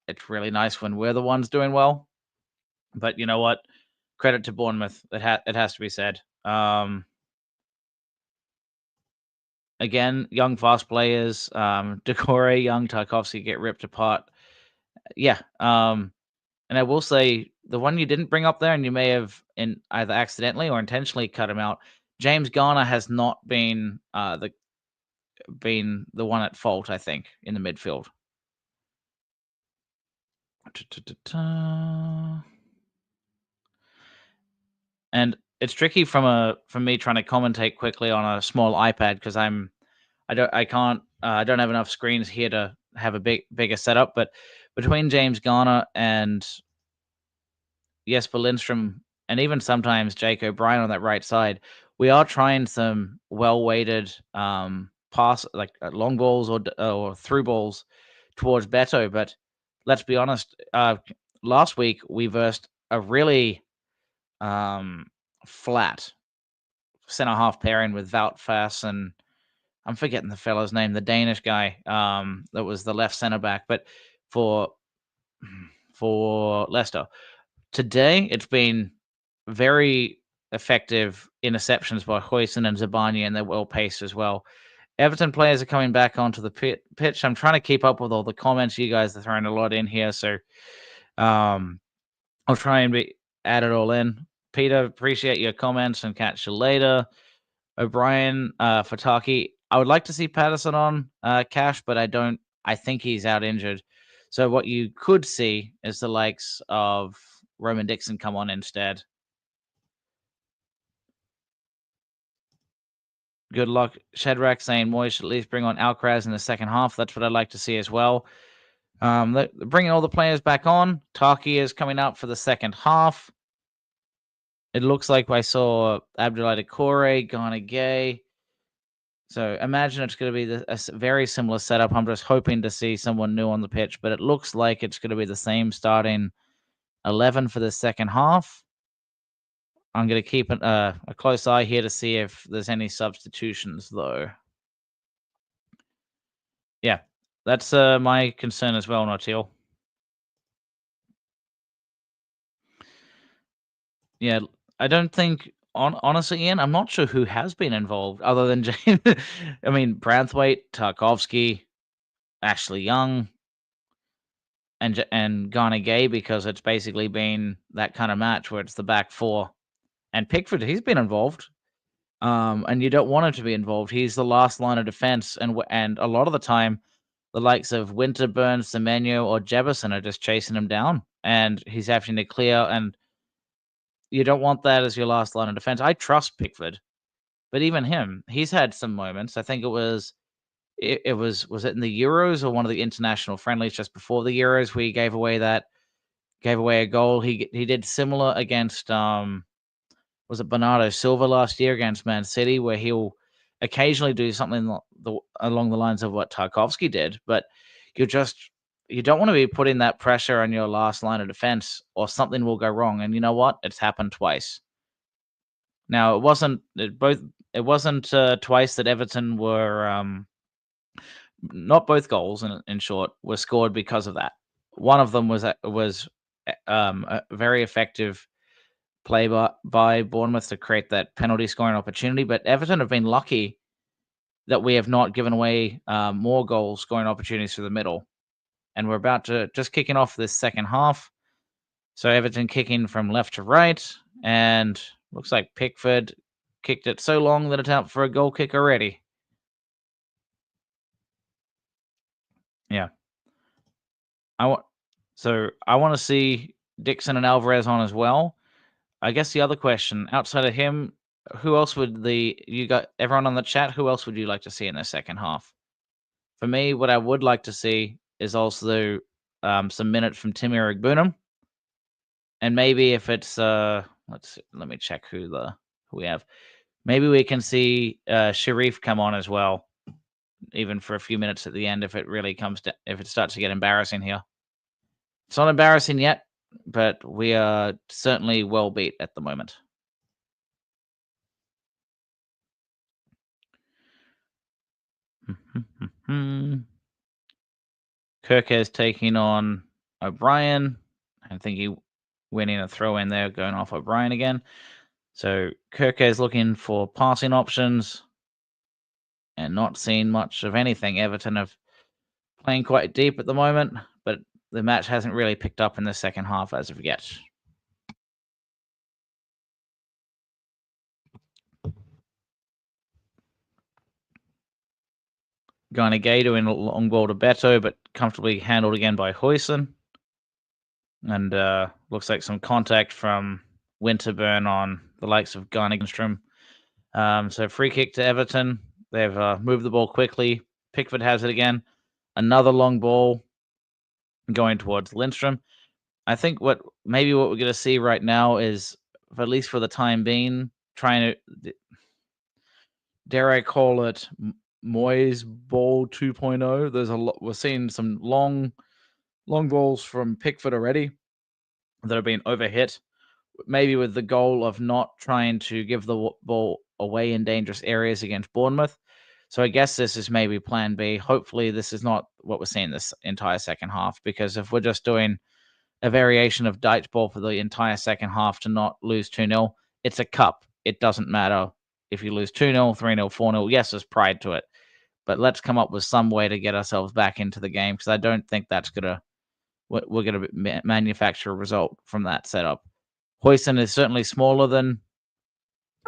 It's really nice when we're the ones doing well. But you know what? Credit to Bournemouth. It has to be said. Again, young, fast players. Decore, young, Tarkovsky get ripped apart. Yeah. And I will say the one you didn't bring up there, and you may have either accidentally or intentionally cut him out. James Garner has not been the one at fault, I think, in the midfield. And it's tricky from me trying to commentate quickly on a small iPad, because I don't have enough screens here to have a bigger setup. But between James Garner and Jesper Lindstrom, and even sometimes Jake O'Brien on that right side, we are trying some well-weighted pass, like long balls or through balls towards Beto. But let's be honest, last week we versed a really flat centre half pairing with Wout Fass and I'm forgetting the fellow's name, the Danish guy, that was the left center back, but for Leicester. Today, it's been very effective interceptions by Huijsen and Zabani, and they're well paced as well. Everton players are coming back onto the pitch. I'm trying to keep up with all the comments. You guys are throwing a lot in here, so I'll try and add it all in. Peter, appreciate your comments and catch you later. O'Brien, Fataki. I would like to see Patterson on Cash, but I think he's out injured. So what you could see is the likes of Roman Dixon come on instead. Good luck. Shadrach saying Moyes should at least bring on Alcaraz in the second half. That's what I'd like to see as well. Bringing all the players back on. Taki is coming up for the second half. It looks like I saw Abdoulaye Doucouré, Ghana Gay. So imagine it's going to be a very similar setup. I'm just hoping to see someone new on the pitch, but it looks like it's going to be the same starting 11 for the second half. I'm going to keep a close eye here to see if there's any substitutions, though. Yeah, that's my concern as well, Nautil. Yeah, I don't think, honestly, Ian, I'm not sure who has been involved other than James. I mean, Branthwaite, Tarkovsky, Ashley Young, and Ghana Gay, because it's basically been that kind of match where it's the back four. And Pickford, he's been involved. And you don't want him to be involved. He's the last line of defense, and a lot of the time, the likes of Winterburn, Semenyo, or Jefferson are just chasing him down, and he's having to clear. And you don't want that as your last line of defense. I trust Pickford, but even him, he's had some moments. I think was it in the Euros or one of the international friendlies just before the Euros where he gave away a goal. He did similar against was it Bernardo Silva last year against Man City, where he'll occasionally do something along the lines of what Tarkovsky did, but you don't want to be putting that pressure on your last line of defense, or something will go wrong. And you know what? It's happened twice. Now, it wasn't twice that Everton were not both goals, in short, were scored because of that. One of them was a very effective play by Bournemouth to create that penalty scoring opportunity. But Everton have been lucky that we have not given away more goal scoring opportunities through the middle. And we're about to just kicking off this second half. So Everton kicking from left to right, and looks like Pickford kicked it so long that it's out for a goal kick already. Yeah. I want to see Dixon and Alvarez on as well. I guess the other question, outside of him, who else would you got everyone on the chat, who else would you like to see in the second half? For me, what I would like to see is also some minutes from Timmy Igbunam. And maybe if it's let me check who we have. Maybe we can see Sharif come on as well, even for a few minutes at the end if it really if it starts to get embarrassing here. It's not embarrassing yet, but we are certainly well beat at the moment. Kirkes taking on O'Brien. I think he winning a throw in there, going off O'Brien again. So Kirkes looking for passing options and not seeing much of anything. Everton have playing quite deep at the moment, but the match hasn't really picked up in the second half as of yet. Ghana Gay doing a long ball to Beto, but comfortably handled again by Huijsen. And looks like some contact from Winterburn on the likes of Ghana Gangstrom. So free kick to Everton. They've moved the ball quickly. Pickford has it again. Another long ball going towards Lindstrom. I think what we're going to see right now is, at least for the time being, trying to, dare I call it, Moyes ball 2.0. There's a lot. We're seeing some long balls from Pickford already that are being overhit, maybe with the goal of not trying to give the ball away in dangerous areas against Bournemouth. So I guess this is maybe plan B. Hopefully this is not what we're seeing this entire second half, because if we're just doing a variation of Dyche ball for the entire second half to not lose 2-0, it's a cup. It doesn't matter if you lose 2-0, 3-0, 4-0. Yes, there's pride to it. But let's come up with some way to get ourselves back into the game, because I don't think that's we're gonna manufacture a result from that setup. Hoyson is certainly smaller than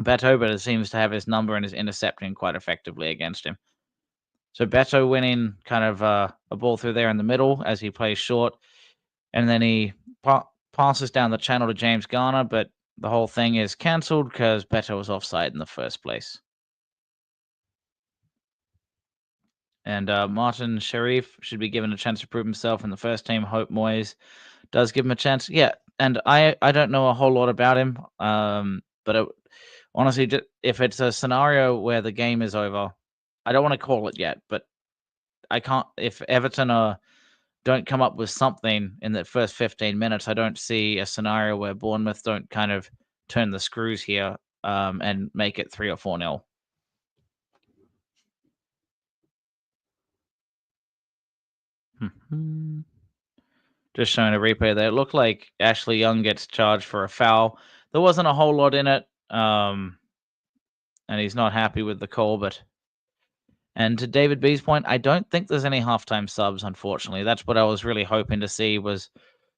Beto, but it seems to have his number and is intercepting quite effectively against him. So Beto winning kind of a ball through there in the middle as he plays short, and then he passes down the channel to James Garner, but the whole thing is cancelled because Beto was offside in the first place. And Martin Sharif should be given a chance to prove himself in the first team. Hope Moyes does give him a chance. Yeah, and I don't know a whole lot about him, but honestly, if it's a scenario where the game is over, I don't want to call it yet, but I can't. If Everton don't come up with something in the first 15 minutes, I don't see a scenario where Bournemouth don't kind of turn the screws here and make it 3 or 4-0. Just showing a replay there. It looked like Ashley Young gets charged for a foul. There wasn't a whole lot in it, and he's not happy with the call. And to David B's point, I don't think there's any halftime subs, unfortunately. That's what I was really hoping to see, was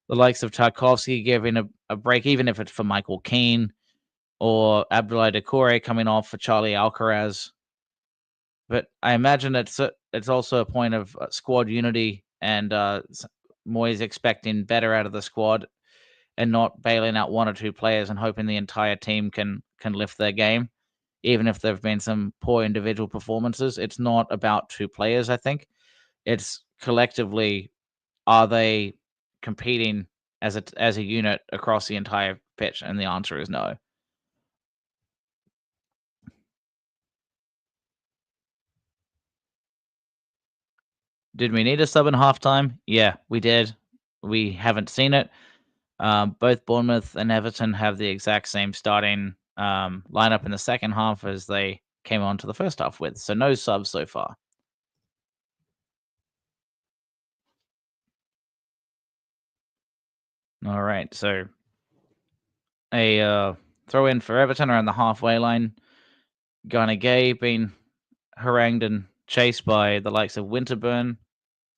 the likes of Tarkovsky giving a break, even if it's for Michael Keane, or Abdoulaye Doucouré coming off for Charlie Alcaraz. But I imagine it's also a point of squad unity, and Moyes expecting better out of the squad and not bailing out one or two players and hoping the entire team can lift their game, even if there have been some poor individual performances. It's not about two players, I think. It's collectively, are they competing as a unit across the entire pitch? And the answer is no. Did we need a sub in halftime? Yeah, we did. We haven't seen it. Both Bournemouth and Everton have the exact same starting lineup in the second half as they came on to the first half with. So no subs so far. All right. So a throw in for Everton around the halfway line. Garner Gay being harangued and chased by the likes of Winterburn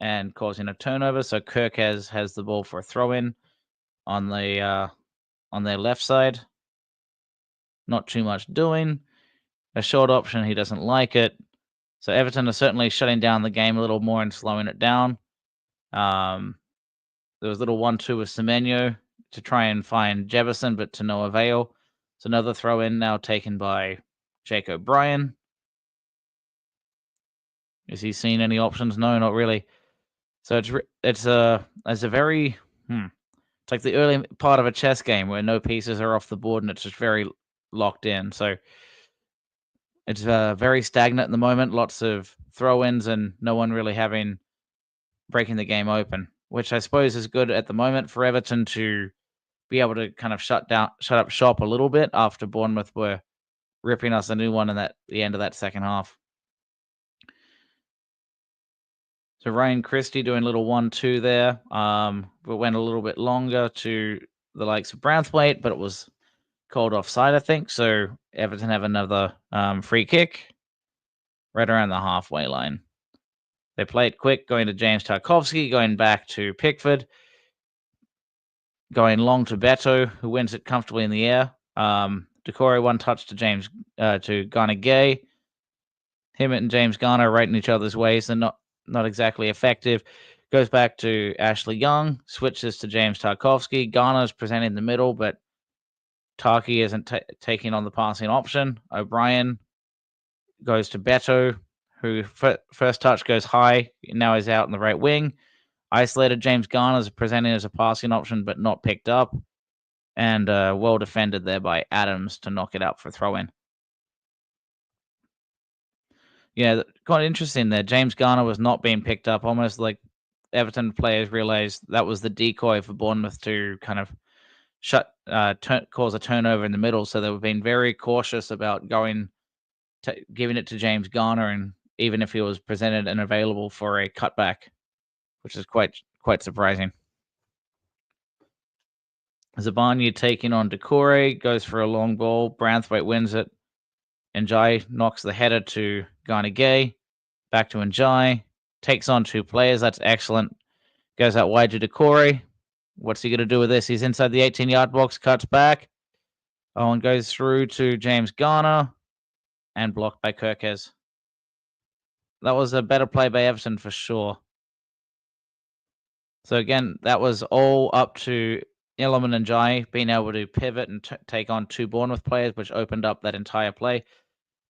and causing a turnover. So Kirk has the ball for a throw in on their left side. Not too much doing. A short option, he doesn't like it. So Everton are certainly shutting down the game a little more and slowing it down. There was a little 1-2 with Semenyo to try and find Jefferson, but to no avail. So another throw in now taken by Jake O'Brien. Has he seen any options? No, not really. So it's a very it's like the early part of a chess game where no pieces are off the board and it's just very locked in. So it's very stagnant at the moment. Lots of throw-ins and no one really breaking the game open, which I suppose is good at the moment for Everton to be able to kind of shut up shop a little bit after Bournemouth were ripping us a new one in the end of that second half. So Ryan Christie doing a little 1-2 there, but went a little bit longer to the likes of Braithwaite, but it was called offside, I think. So Everton have another free kick right around the halfway line. They play it quick, going to James Tarkovsky, going back to Pickford, going long to Beto, who wins it comfortably in the air. Doucouré one touch to Garner Gay. Him and James Garner right in each other's ways. They're not exactly effective. Goes back to Ashley Young, switches to James Tarkovsky. Garner's presenting in the middle, but Tarky isn't taking on the passing option. O'Brien goes to Beto, who first touch goes high. Now he's out in the right wing. Isolated James Garner's presenting as a passing option, but not picked up. And well defended there by Adams to knock it out for a throw-in. Yeah, quite interesting there. James Garner was not being picked up, almost like Everton players realized that was the decoy for Bournemouth to kind of cause a turnover in the middle. So they were being very cautious about giving it to James Garner, and even if he was presented and available for a cutback, which is quite surprising. Zabanya taking on Decore, goes for a long ball. Branthwaite wins it. Njai knocks the header to Garnegay. Back to Njai. Takes on 2 players. That's excellent. Goes out wide to Decore. What's he going to do with this? He's inside the 18-yard box, cuts back. And goes through to James Garner and blocked by Kirkes. That was a better play by Everton for sure. So again, that was all up to Illiman and Jai being able to pivot and take on 2 Bournemouth players, which opened up that entire play.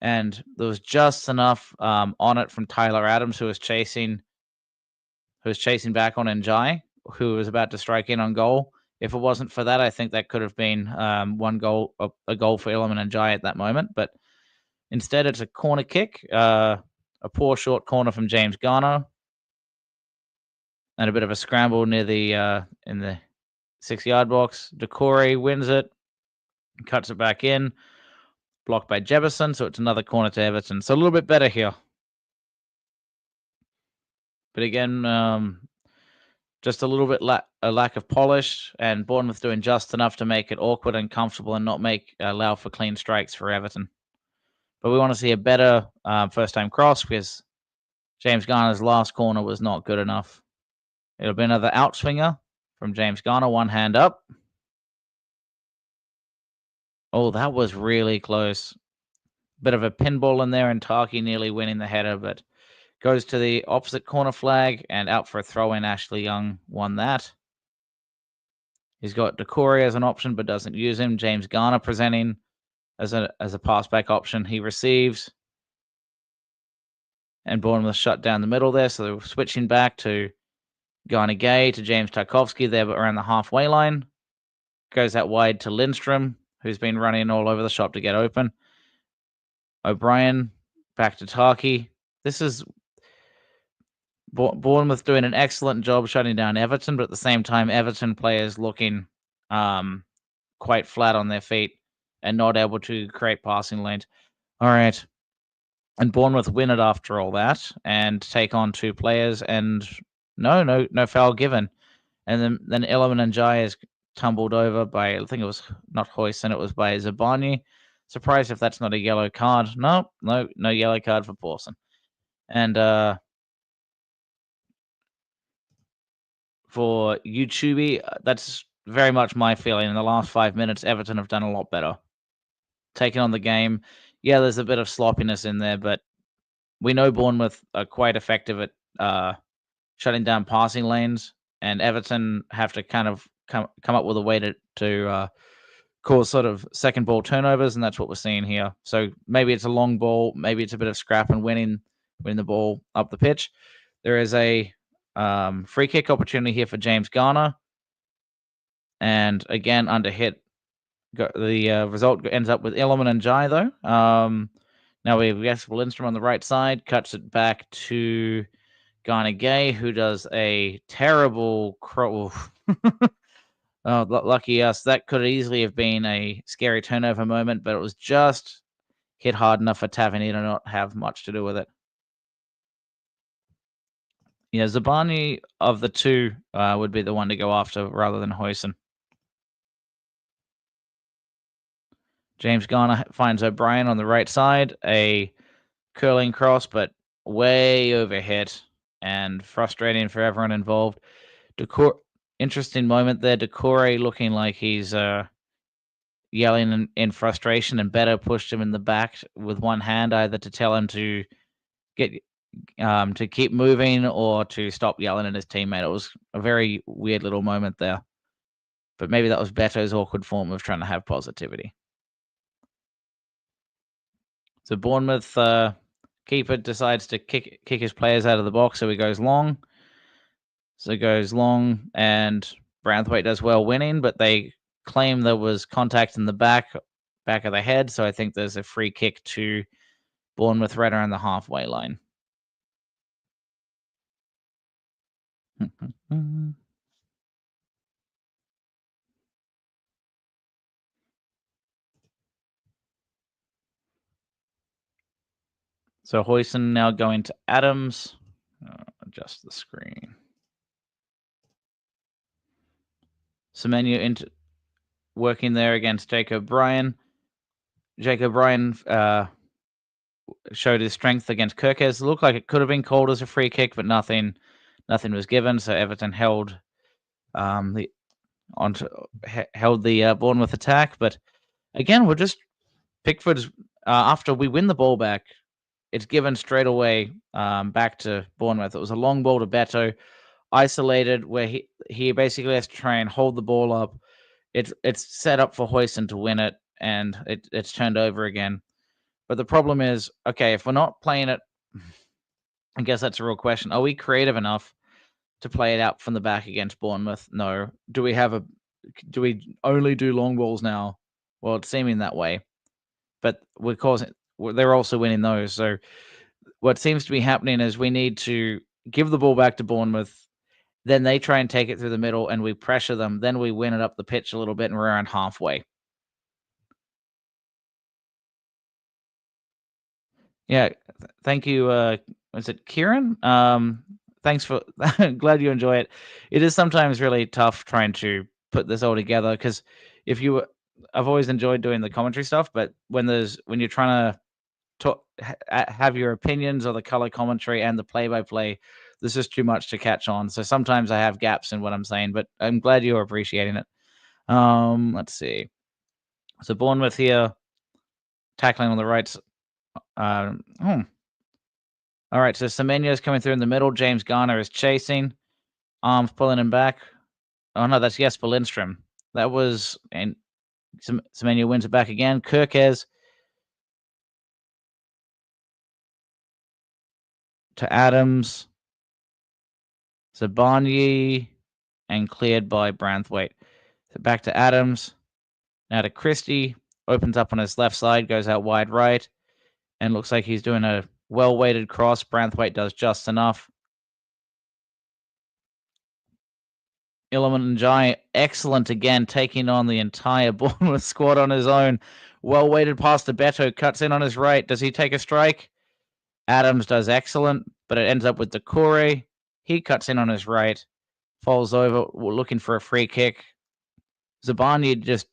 And there was just enough on it from Tyler Adams, who was chasing back on Njai, who was about to strike in on goal. If it wasn't for that, I think that could have been a goal for Illiman and Njai at that moment. But instead, it's a corner kick, a poor short corner from James Garner, and a bit of a scramble near the in the 6-yard box. Decore wins it, cuts it back in, blocked by Jefferson, so it's another corner to Everton. So a little bit better here. But again, just a little bit a lack of polish, and Bournemouth doing just enough to make it awkward and comfortable and not allow for clean strikes for Everton. But we want to see a better first-time cross because James Garner's last corner was not good enough. It'll be another outswinger from James Garner, one hand up. Oh, that was really close. Bit of a pinball in there, and Tarky nearly winning the header, but goes to the opposite corner flag and out for a throw-in. Ashley Young won that. He's got Decore as an option, but doesn't use him. James Garner presenting as a pass-back option. He receives, and Bournemouth shut down the middle there, so they're switching back to Garnegay to James Tarkovsky there, but around the halfway line. Goes out wide to Lindstrom, who's been running all over the shop to get open. O'Brien back to Tarky. This is Bournemouth doing an excellent job shutting down Everton, but at the same time, Everton players looking quite flat on their feet and not able to create passing lanes. All right. And Bournemouth win it after all that and take on 2 players, and no foul given. And then Illiman and Jai is tumbled over by, I think it was not Hoyson, it was by Zabani. Surprised if that's not a yellow card. No yellow card for Pawson. And for YouTube, that's very much my feeling. In the last 5 minutes, Everton have done a lot better. Taking on the game. Yeah, there's a bit of sloppiness in there, but we know Bournemouth are quite effective at shutting down passing lanes, and Everton have to kind of come up with a way to cause sort of second ball turnovers, and that's what we're seeing here. So maybe it's a long ball, maybe it's a bit of scrap and winning the ball up the pitch. There is a free kick opportunity here for James Garner, and again under hit. The result ends up with Illiman and Jai though. Now we have Lindstrom on the right side, cuts it back to Garnegay, who does a terrible Oh, lucky us. That could easily have been a scary turnover moment, but it was just hit hard enough for Tavernier to not have much to do with it. Yeah, Zabani of the 2 would be the one to go after rather than Hoyson. James Garner finds O'Brien on the right side. A curling cross, but way overhit and frustrating for everyone involved. Interesting moment there. Decore looking like he's yelling in frustration, and Beto pushed him in the back with one hand, either to tell him to get to keep moving or to stop yelling at his teammate. It was a very weird little moment there. But maybe that was Beto's awkward form of trying to have positivity. So Bournemouth keeper decides to kick his players out of the box, so he goes long. So it goes long, and Branthwaite does well winning, but they claim there was contact in the back of the head, so I think there's a free kick to Bournemouth right around the halfway line. So Hoyson now going to Adams. Adjust the screen. Semenya into working there against Jake O'Brien. Jake O'Brien showed his strength against Kirkes. It looked like it could have been called as a free kick, but nothing was given. So Everton held the Bournemouth attack. But again, we're just Pickford's after we win the ball back, it's given straight away back to Bournemouth. It was a long ball to Beto, isolated, where he basically has to try and hold the ball up. It's set up for Hoyson to win it, and it's turned over again. But the problem is, okay, if we're not playing it, I guess that's a real question. Are we creative enough to play it out from the back against Bournemouth? No. Do we only do long balls now? Well, it's seeming that way. But they're also winning those. So what seems to be happening is we need to give the ball back to Bournemouth. Then they try and take it through the middle and we pressure them. Then we win it up the pitch a little bit and we're around halfway. Yeah. Thank you. Was it Kieran? Thanks for glad you enjoy it. It is sometimes really tough trying to put this all together because I've always enjoyed doing the commentary stuff, but when you're trying to have your opinions or the color commentary and the play-by-play, there's just too much to catch on. So sometimes I have gaps in what I'm saying, but I'm glad you're appreciating it. Let's see. So Bournemouth here, tackling on the right. All right, so Semenya is coming through in the middle. James Garner is chasing. Arms pulling him back. Oh, no, that's Jesper Lindstrom. That was... And Semenya wins it back again. Kirkes to Adams. Zabarnyi and cleared by Branthwaite. So back to Adams. Now to Christie. Opens up on his left side. Goes out wide right. And looks like he's doing a well-weighted cross. Branthwaite does just enough. Iliman Njai, excellent again, taking on the entire Bournemouth squad on his own. Well-weighted pass to Beto. Cuts in on his right. Does he take a strike? Adams does excellent, but it ends up with Decore. He cuts in on his right. Falls over, looking for a free kick. Zabarnyi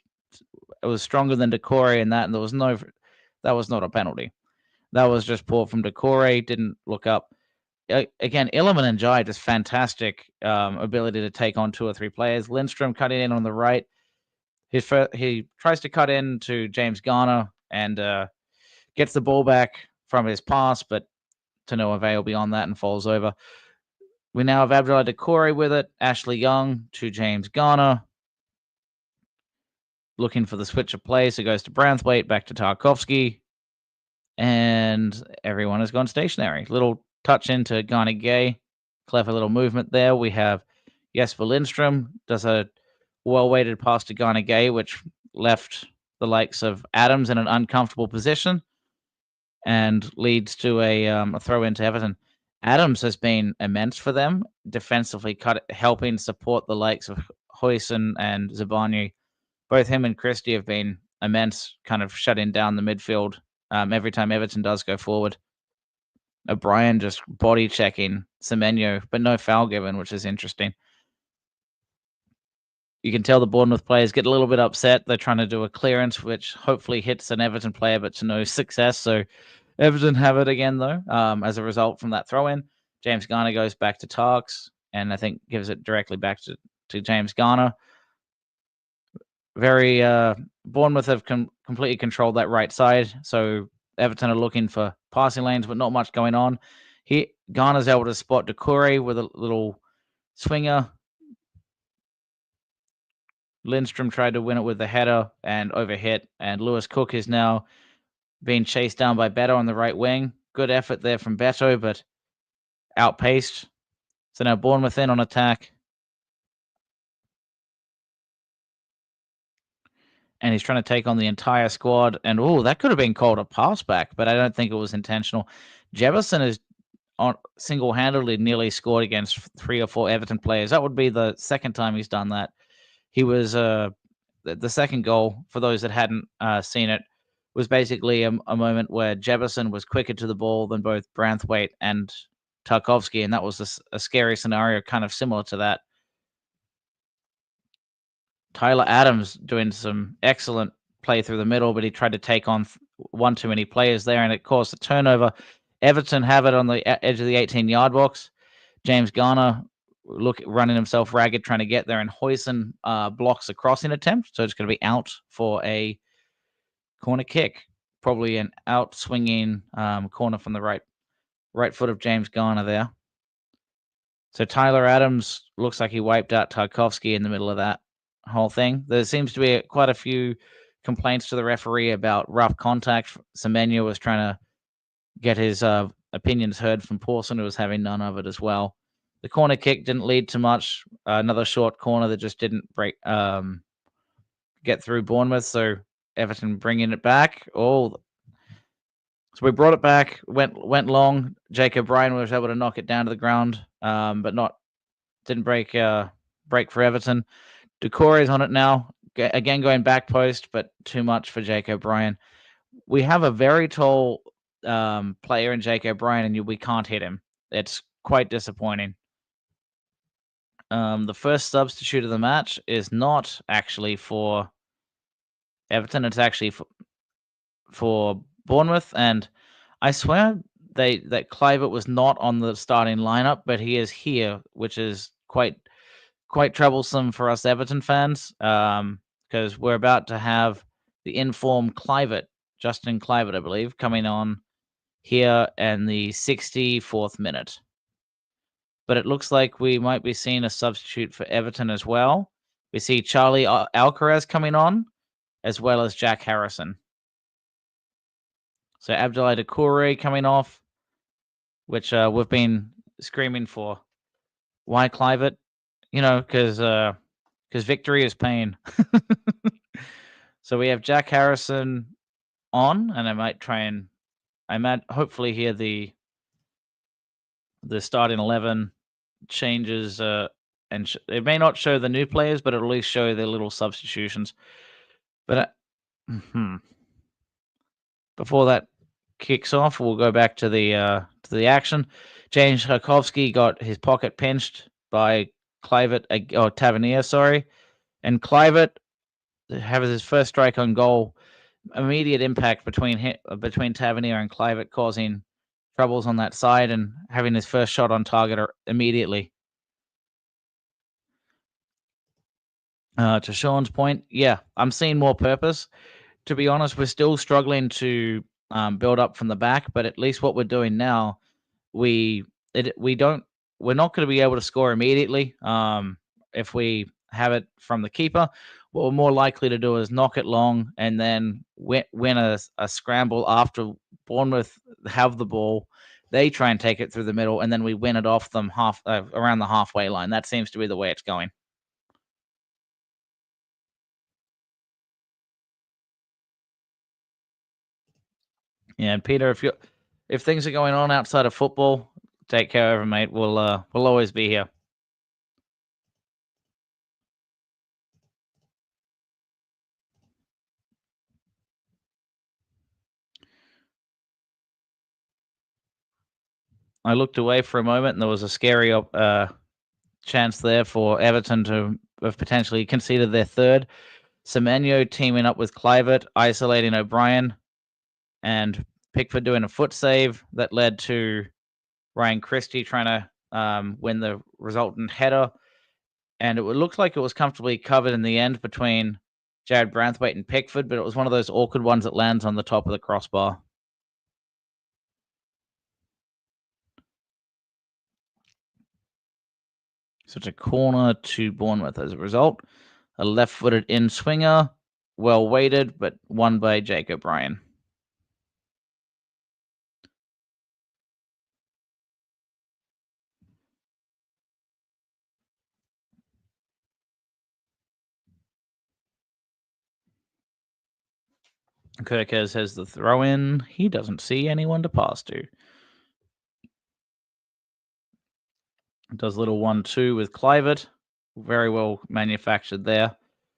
was stronger than Decore in that, and that was not a penalty. That was just poor from Decore, didn't look up. Again, Iliman Njai, just fantastic ability to take on 2 or 3 players. Lindstrom cutting in on the right. He tries to cut in to James Garner and gets the ball back from his pass, but to no avail beyond that and falls over. We now have Abdullah Decore with it. Ashley Young to James Garner. Looking for the switch of play, so goes to Branthwaite, back to Tarkovsky. And everyone has gone stationary. Little touch into Garner Gay. Clever little movement there. We have Jesper Lindstrom does a well-weighted pass to Garner Gay, which left the likes of Adams in an uncomfortable position and leads to a throw into Everton. Adams has been immense for them, defensively helping support the likes of Hoyson and Zabarnyi. Both him and Christie have been immense, kind of shutting down the midfield every time Everton does go forward. O'Brien just body checking Semenyo, but no foul given, which is interesting. You can tell the Bournemouth players get a little bit upset. They're trying to do a clearance, which hopefully hits an Everton player, but to no success. So Everton have it again, though, as a result from that throw-in. James Garner goes back to Tarks, and I think gives it directly back to James Garner. Bournemouth have completely controlled that right side, so Everton are looking for passing lanes, but not much going on. Garner's able to spot Decore with a little swinger. Lindstrom tried to win it with the header and overhit, and Lewis Cook is now being chased down by Beto on the right wing. Good effort there from Beto, but outpaced. So now Bournemouth in on attack. And he's trying to take on the entire squad. And, that could have been called a pass back, but I don't think it was intentional. Jefferson is single-handedly nearly scored against 3 or 4 Everton players. That would be the second time he's done that. He was the second goal, for those that hadn't seen it, was basically a moment where Jefferson was quicker to the ball than both Branthwaite and Tarkovsky, and that was a scary scenario, kind of similar to that. Tyler Adams doing some excellent play through the middle, but he tried to take on one too many players there, and it caused a turnover. Everton have it on the edge of the 18-yard box. James Garner running himself ragged, trying to get there, and Hoyson blocks a crossing attempt, so it's going to be out for a corner kick, probably an out swinging corner from the right foot of James Garner there. So Tyler Adams looks like he wiped out Tarkovsky in the middle of that whole thing. There seems to be quite a few complaints to the referee about rough contact. Semenya was trying to get his opinions heard from Pawson, who was having none of it as well. The corner kick didn't lead to much. Another short corner that just didn't get through Bournemouth. So Everton bringing it back. So we brought it back. Went long. Jacob Bryan was able to knock it down to the ground, but didn't break for Everton. Doucouré is on it now. Again, going back post, but too much for Jake O'Brien. We have a very tall player in Jake O'Brien, and we can't hit him. It's quite disappointing. The first substitute of the match is not actually for Everton. It's actually for Bournemouth, and I swear that Kluivert was not on the starting lineup, but he is here, which is quite troublesome for us Everton fans, because we're about to have the informed Justin Kluivert, I believe, coming on here in the 64th minute. But it looks like we might be seeing a substitute for Everton as well. We see Charlie Alcaraz coming on, as well as Jack Harrison. So Abdoulaye Doucouré coming off, which we've been screaming for. Why Kluivert? Because victory is pain. So we have Jack Harrison on, and I might hopefully hear the starting 11 changes, and it may not show the new players, but it'll at least show the little substitutions. But before that kicks off, we'll go back to the action. James Tarkovsky got his pocket pinched by Tavernier, sorry, and Kluivert has his first strike on goal. Immediate impact between Tavernier and Kluivert, causing troubles on that side and having his first shot on target immediately. To Sean's point, yeah, I'm seeing more purpose. To be honest, we're still struggling to build up from the back, but at least what we're doing now, we're not going to be able to score immediately. If we have it from the keeper, what we're more likely to do is knock it long and then win a scramble after Bournemouth have the ball. They try and take it through the middle, and then we win it off them around the halfway line. That seems to be the way it's going. Yeah, and Peter, if things are going on outside of football, take care of them, mate. We'll always be here. I looked away for a moment, and there was a scary chance there for Everton to have potentially conceded their third. Semenya teaming up with Kluivert, isolating O'Brien, and Pickford doing a foot save that led to Ryan Christie trying to win the resultant header. And it looked like it was comfortably covered in the end between Jared Branthwaite and Pickford, but it was one of those awkward ones that lands on the top of the crossbar. So it's a corner to Bournemouth as a result. A left-footed in-swinger, well-weighted, but won by Jake O'Brien. Kirkes has the throw-in. He doesn't see anyone to pass to. Does a little 1-2 with Kluivert. Very well manufactured there.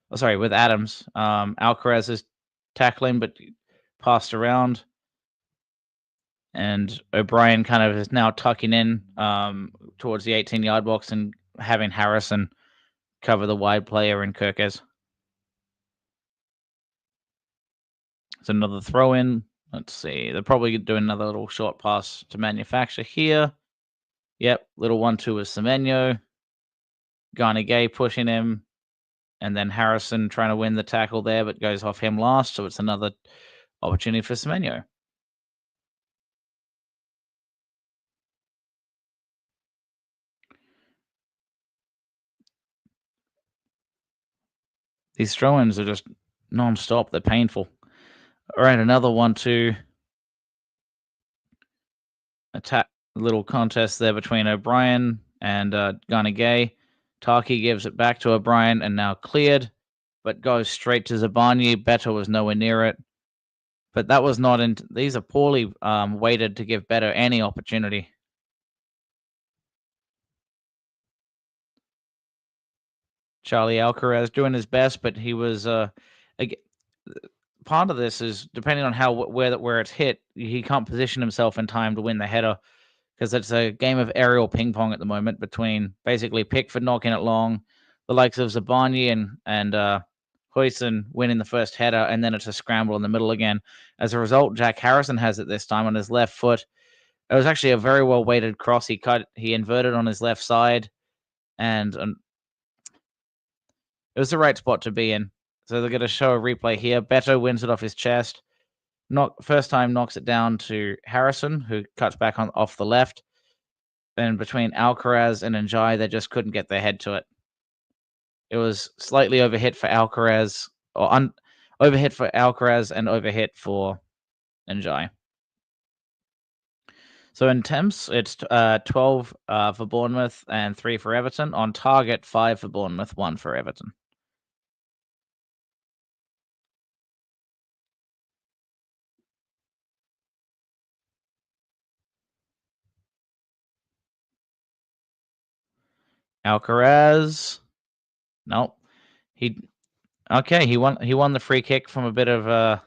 Oh, sorry, with Adams. Alcaraz is tackling, but passed around. And O'Brien kind of is now tucking in towards the 18-yard box and having Harrison cover the wide player in Kirkes. It's another throw in. Let's see. They're probably doing another little short pass to Manufacture here. Yep, little 1-2 with Semenyo. Garni Gay pushing him. And then Harrison trying to win the tackle there, but goes off him last. So it's another opportunity for Semenyo. These throw-ins are just non-stop. They're painful. All right, another 1-2. Attack little contest there between O'Brien and Garni Gay. Taki gives it back to O'Brien and now cleared, but goes straight to Zabani. Better was nowhere near it. But that was not in. These are poorly weighted to give Better any opportunity. Charlie Alcaraz doing his best, but he was part of this is depending on where it's hit, he can't position himself in time to win the header because it's a game of aerial ping pong at the moment between basically Pickford knocking it long, the likes of Zabani and Huijsen winning the first header, and then it's a scramble in the middle again. As a result, Jack Harrison has it this time on his left foot. It was actually a very well weighted cross. He inverted on his left side, and it was the right spot to be in. So they're going to show a replay here. Beto wins it off his chest. First time knocks it down to Harrison, who cuts back off the left. And between Alcaraz and Njai, they just couldn't get their head to it. It was slightly overhit for Alcaraz, or overhit for Alcaraz and overhit for Njai. So in temps, it's 12 for Bournemouth and 3 for Everton. On target, 5 for Bournemouth, 1 for Everton. Alcaraz. Nope. He won the free kick from a bit of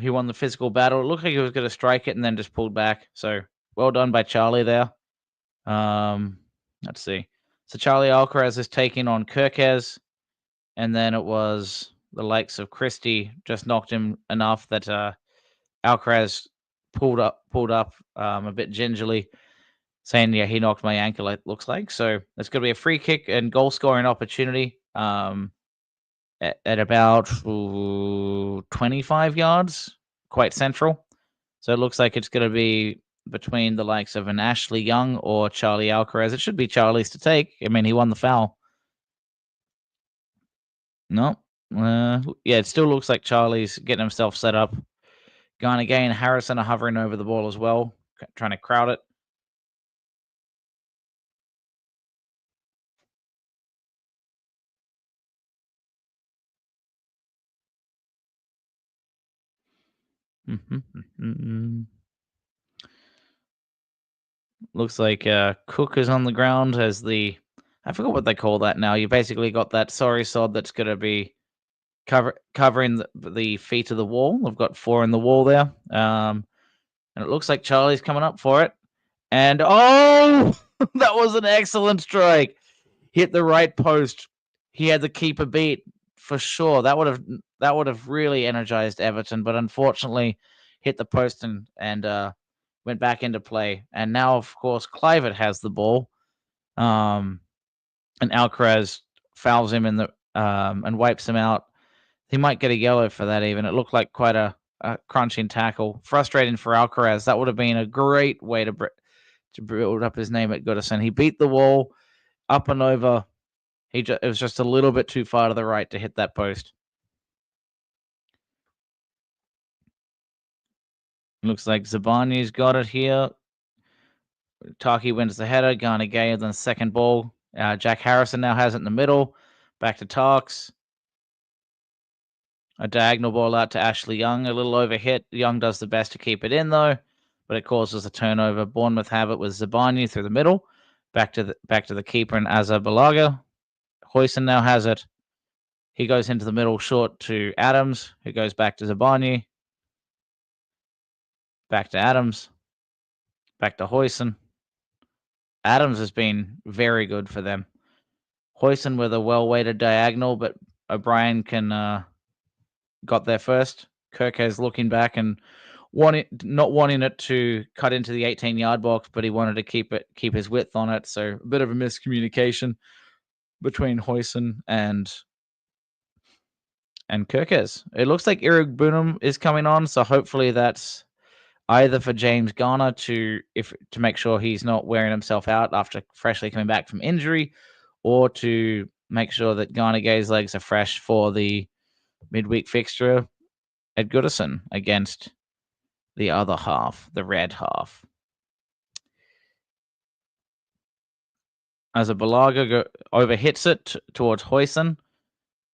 he won the physical battle. It looked like he was going to strike it and then just pulled back. So well done by Charlie there. Let's see. So Charlie Alcaraz is taking on Kirkes, and then it was the likes of Christie just knocked him enough that Alcaraz pulled up a bit gingerly, saying, yeah, he knocked my ankle, it looks like. So it's going to be a free kick and goal scoring opportunity at about 25 yards, quite central. So it looks like it's going to be between the likes of an Ashley Young or Charlie Alcaraz. It should be Charlie's to take. I mean, he won the foul. No. Yeah, it still looks like Charlie's getting himself set up. Going again, Harrison are hovering over the ball as well, trying to crowd it. Looks like Cook is on the ground as I forgot what they call that now. You basically got that sorry sod that's going to be covering the feet of the wall. I've got 4 in the wall there. And it looks like Charlie's coming up for it. And oh, that was an excellent strike. Hit the right post. He had the keeper beat for sure. That would have really energized Everton, but unfortunately hit the post and went back into play. And now, of course, Kluivert has the ball. And Alcaraz fouls him and wipes him out. He might get a yellow for that even. It looked like quite a crunching tackle. Frustrating for Alcaraz. That would have been a great way to build up his name at Goodison. He beat the wall up and over. It was just a little bit too far to the right to hit that post. Looks like Zabani's got it here. Taki wins the header. Garni Gay then the second ball. Jack Harrison now has it in the middle. Back to Tarks. A diagonal ball out to Ashley Young. A little overhit. Young does the best to keep it in, though, but it causes a turnover. Bournemouth have it with Zabani through the middle. Back to the keeper and Azza Balaga. Huijsen now has it. He goes into the middle short to Adams, who goes back to Zabani. Back to Adams. Back to Hoyson. Adams has been very good for them. Hoyson with a well-weighted diagonal, but O'Brien got there first. Kirkes looking back and not wanting it to cut into the 18-yard box, but he wanted to keep his width on it. So a bit of a miscommunication between Hoyson and Kirkes. It looks like Eric Boonham is coming on, so hopefully that's either for James Garner to make sure he's not wearing himself out after freshly coming back from injury, or to make sure that Garner Gay's legs are fresh for the midweek fixture at Goodison against the other half, the red half. As a Balaga overhits it towards Hoyson,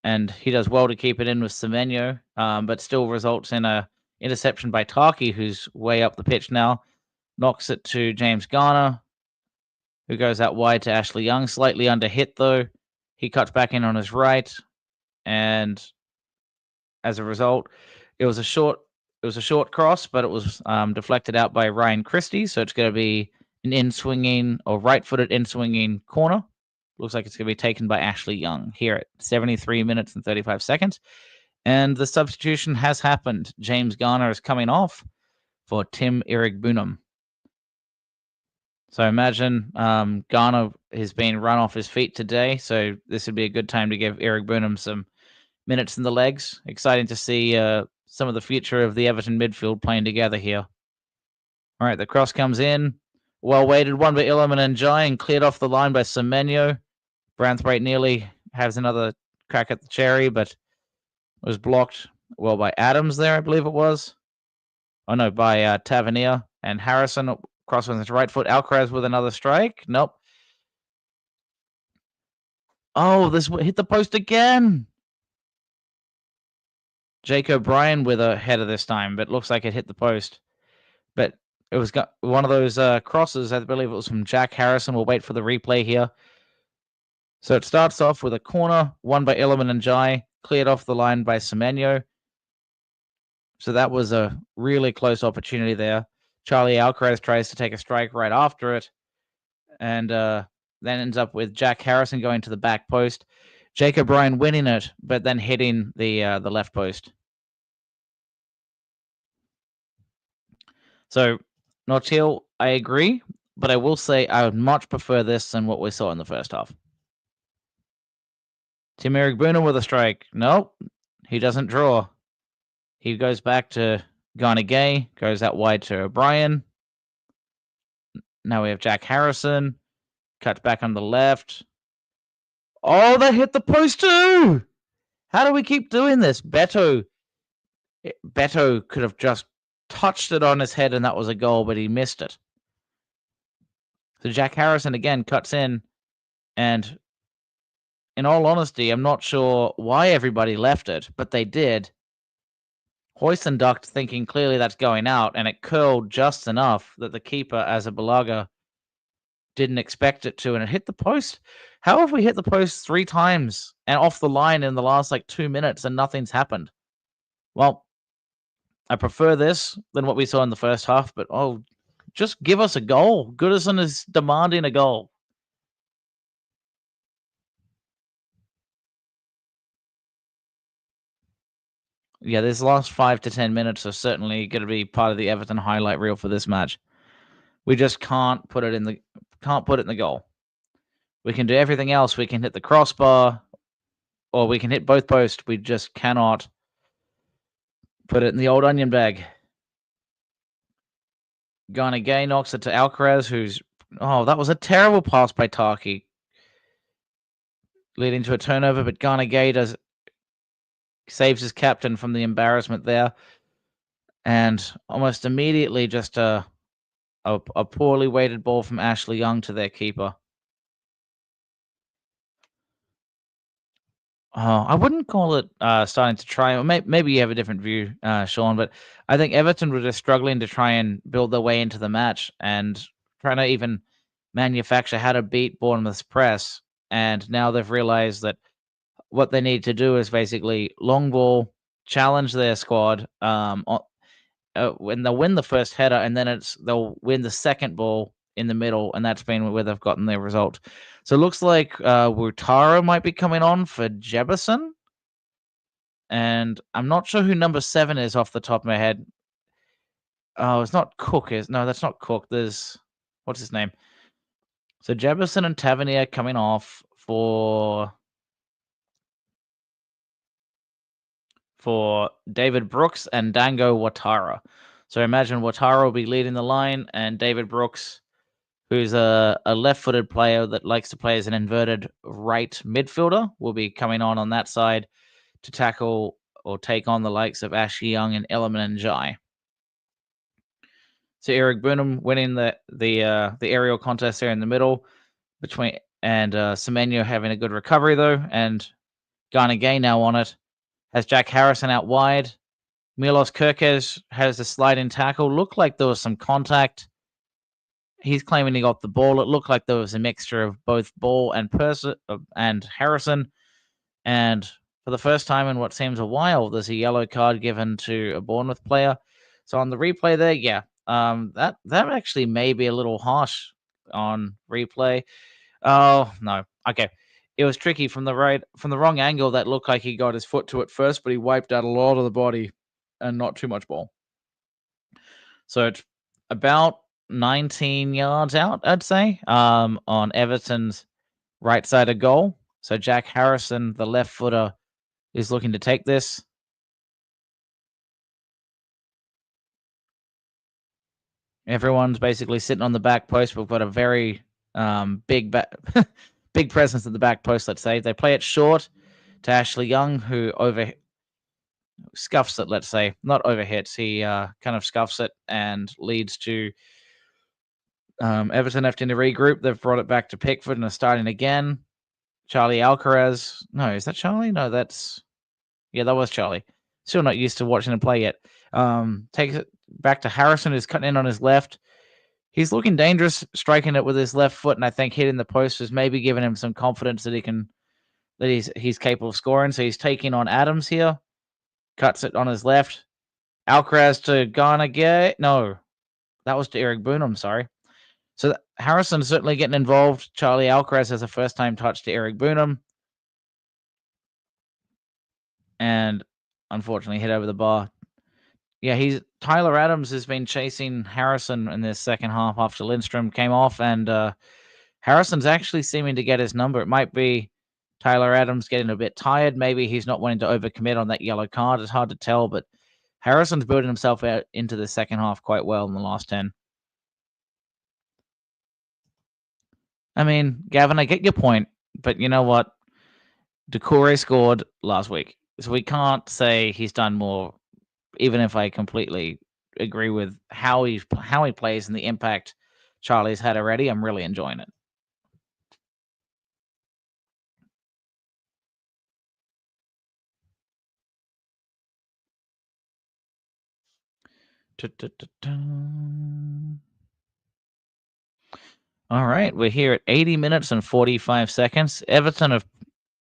and he does well to keep it in with Semenyo, but still results in a interception by Taki, who's way up the pitch now. Knocks it to James Garner, who goes out wide to Ashley Young, slightly under hit though. He cuts back in on his right, and as a result, it was a short cross, but it was deflected out by Ryan Christie, so it's going to be an in-swinging or right-footed in-swinging corner. Looks like it's going to be taken by Ashley Young here at 73 minutes and 35 seconds. And the substitution has happened. James Garner is coming off for Tim Eric Boonham. So imagine Garner has been run off his feet today, so this would be a good time to give Eric Boonham some minutes in the legs. Exciting to see some of the future of the Everton midfield playing together here. All right, the cross comes in. Well weighted one by Illiman and Jai, and cleared off the line by Semenyo. Branthwaite nearly has another crack at the cherry, but was blocked well by Adams there, I believe it was. Oh no, by Tavernier and Harrison. Cross on his right foot. Alcaraz with another strike. Nope. Oh, this hit the post again. Jake O'Brien with a header this time, but looks like it hit the post. But it was one of those crosses. I believe it was from Jack Harrison. We'll wait for the replay here. So it starts off with a corner, won by Illiman and Jai, cleared off the line by Semenyo. So that was a really close opportunity there. Charlie Alcaraz tries to take a strike right after it, and then ends up with Jack Harrison going to the back post. Jake O'Brien winning it, but then hitting the left post. So, Notch Hill, I agree, but I will say I would much prefer this than what we saw in the first half. Tim Eric Boonham with a strike. Nope, he doesn't draw. He goes back to Garner Gay, goes out wide to O'Brien. Now we have Jack Harrison. Cuts back on the left. Oh, they hit the post too! How do we keep doing this? Beto could have just touched it on his head and that was a goal, but he missed it. So Jack Harrison again cuts in, and in all honesty, I'm not sure why everybody left it, but they did. Hoyson ducked, thinking clearly that's going out, and it curled just enough that the keeper, as a Balaga, didn't expect it to, and it hit the post. How have we hit the post 3 times and off the line in the last 2 minutes and nothing's happened? Well, I prefer this than what we saw in the first half, but just give us a goal. Goodison is demanding a goal. Yeah, this last 5 to 10 minutes are certainly going to be part of the Everton highlight reel for this match. We just can't put it in the goal. We can do everything else. We can hit the crossbar, or we can hit both posts. We just cannot put it in the old onion bag. Garner Gay knocks it to Alcaraz, that was a terrible pass by Taki, leading to a turnover, but Garner Gay saves his captain from the embarrassment there, and almost immediately just a poorly weighted ball from Ashley Young to their keeper. I wouldn't call it starting to try. Maybe you have a different view, Sean, but I think Everton were just struggling to try and build their way into the match and trying to even manufacture how to beat Bournemouth's press. And now they've realized that what they need to do is basically long ball, challenge their squad, when they'll win the first header, and then they'll win the second ball in the middle, and that's been where they've gotten their result. So it looks like Wutara might be coming on for Jebison, and I'm not sure who number 7 is off the top of my head. Oh, it's not Cook. No, that's not Cook. There's what's his name? So Jebison and Tavernier coming off for David Brooks and Dango Watara. So imagine Watara will be leading the line, and David Brooks, who's a left-footed player that likes to play as an inverted right midfielder, will be coming on that side to tackle or take on the likes of Ashley Young and Ellerman and Jai. So Eric Burnham winning the aerial contest there in the middle between, and Semenyo having a good recovery though, and Ghana Gay now on it. Has Jack Harrison out wide. Milos Kirkes has a sliding tackle. Looked like there was some contact. He's claiming he got the ball. It looked like there was a mixture of both ball and Harrison. And for the first time in what seems a while, there's a yellow card given to a Bournemouth player. So on the replay there, yeah, that actually may be a little harsh on replay. Oh no, okay. It was tricky from the wrong angle. That looked like he got his foot to it first, but he wiped out a lot of the body and not too much ball. So it's about 19 yards out, I'd say, on Everton's right side of goal. So Jack Harrison, the left footer, is looking to take this. Everyone's basically sitting on the back post. We've got a very big big presence at the back post, let's say. They play it short to Ashley Young, who scuffs it, let's say. Not overhits. He kind of scuffs it and leads to Everton having to regroup. They've brought it back to Pickford and are starting again. Charlie Alcaraz. No, is that Charlie? No, that was Charlie. Still not used to watching him play yet. Takes it back to Harrison, who's cutting in on his left. He's looking dangerous, striking it with his left foot, and I think hitting the post is maybe giving him some confidence that he's capable of scoring. So he's taking on Adams here. Cuts it on his left. Alcaraz to Ghana Gay. No, that was to Eric Burnham, sorry. So Harrison's certainly getting involved. Charlie Alcaraz has a first-time touch to Eric Burnham. And unfortunately hit over the bar. Yeah, Tyler Adams has been chasing Harrison in this second half after Lindstrom came off, and Harrison's actually seeming to get his number. It might be Tyler Adams getting a bit tired. Maybe he's not wanting to overcommit on that yellow card. It's hard to tell, but Harrison's building himself out into the second half quite well in the last 10. I mean, Gavin, I get your point, but you know what? Doucouré scored last week, so we can't say he's done more, even if I completely agree with how he plays and the impact Charlie's had already. I'm really enjoying it. All right, we're here at 80 minutes and 45 seconds. Everton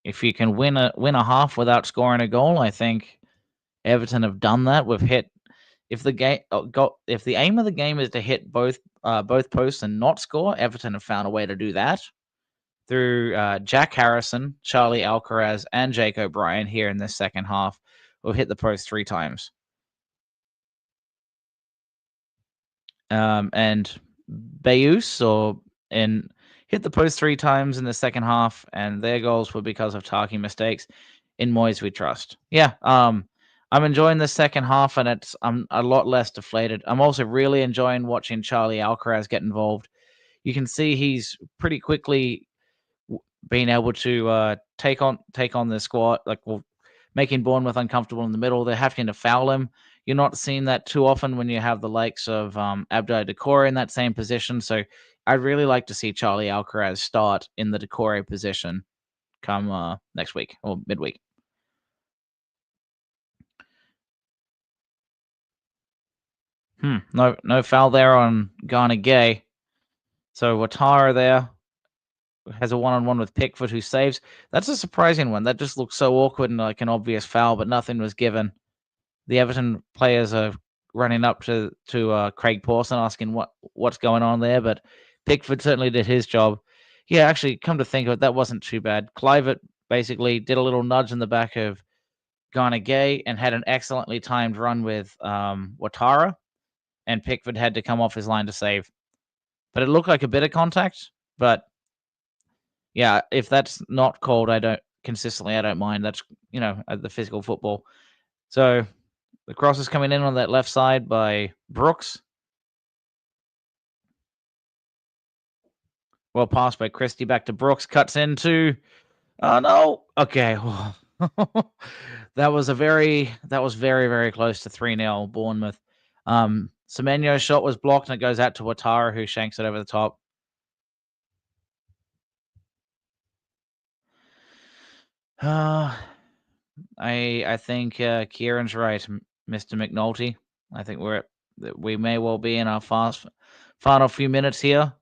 if you can win a half without scoring a goal, I think Everton have done that. We've hit if the aim of the game is to hit both posts and not score, Everton have found a way to do that through Jack Harrison, Charlie Alcaraz, and Jake O'Brien here in this second half. We've hit the post 3 times. And Bayus hit the post 3 times in the second half, and their goals were because of Taki mistakes. In Moyes we trust. Yeah, I'm enjoying the second half, and I'm a lot less deflated. I'm also really enjoying watching Charlie Alcaraz get involved. You can see he's pretty quickly being able to take on the squad, making Bournemouth uncomfortable in the middle. They're having to foul him. You're not seeing that too often when you have the likes of Abdoulaye Doucouré in that same position. So I'd really like to see Charlie Alcaraz start in the Doucouré position come next week or midweek. No foul there on Ghana Gay. So Watara there has a one-on-one with Pickford, who saves. That's a surprising one. That just looks so awkward and like an obvious foul, but nothing was given. The Everton players are running up to Craig Pawson asking what's going on there, but Pickford certainly did his job. Yeah, actually, come to think of it, that wasn't too bad. Clivert basically did a little nudge in the back of Ghana Gay and had an excellently timed run with Ouattara, and Pickford had to come off his line to save. But it looked like a bit of contact. But yeah, if that's not called, I don't mind. That's the physical football. So the cross is coming in on that left side by Brooks. Well passed by Christie back to Brooks. Cuts into. Oh no. Okay. That was very, very close to 3-0 Bournemouth. Semenyo's shot was blocked and it goes out to Ouattara, who shanks it over the top. I think Kieran's right, Mr. McNulty. I think we may well be in our final few minutes here.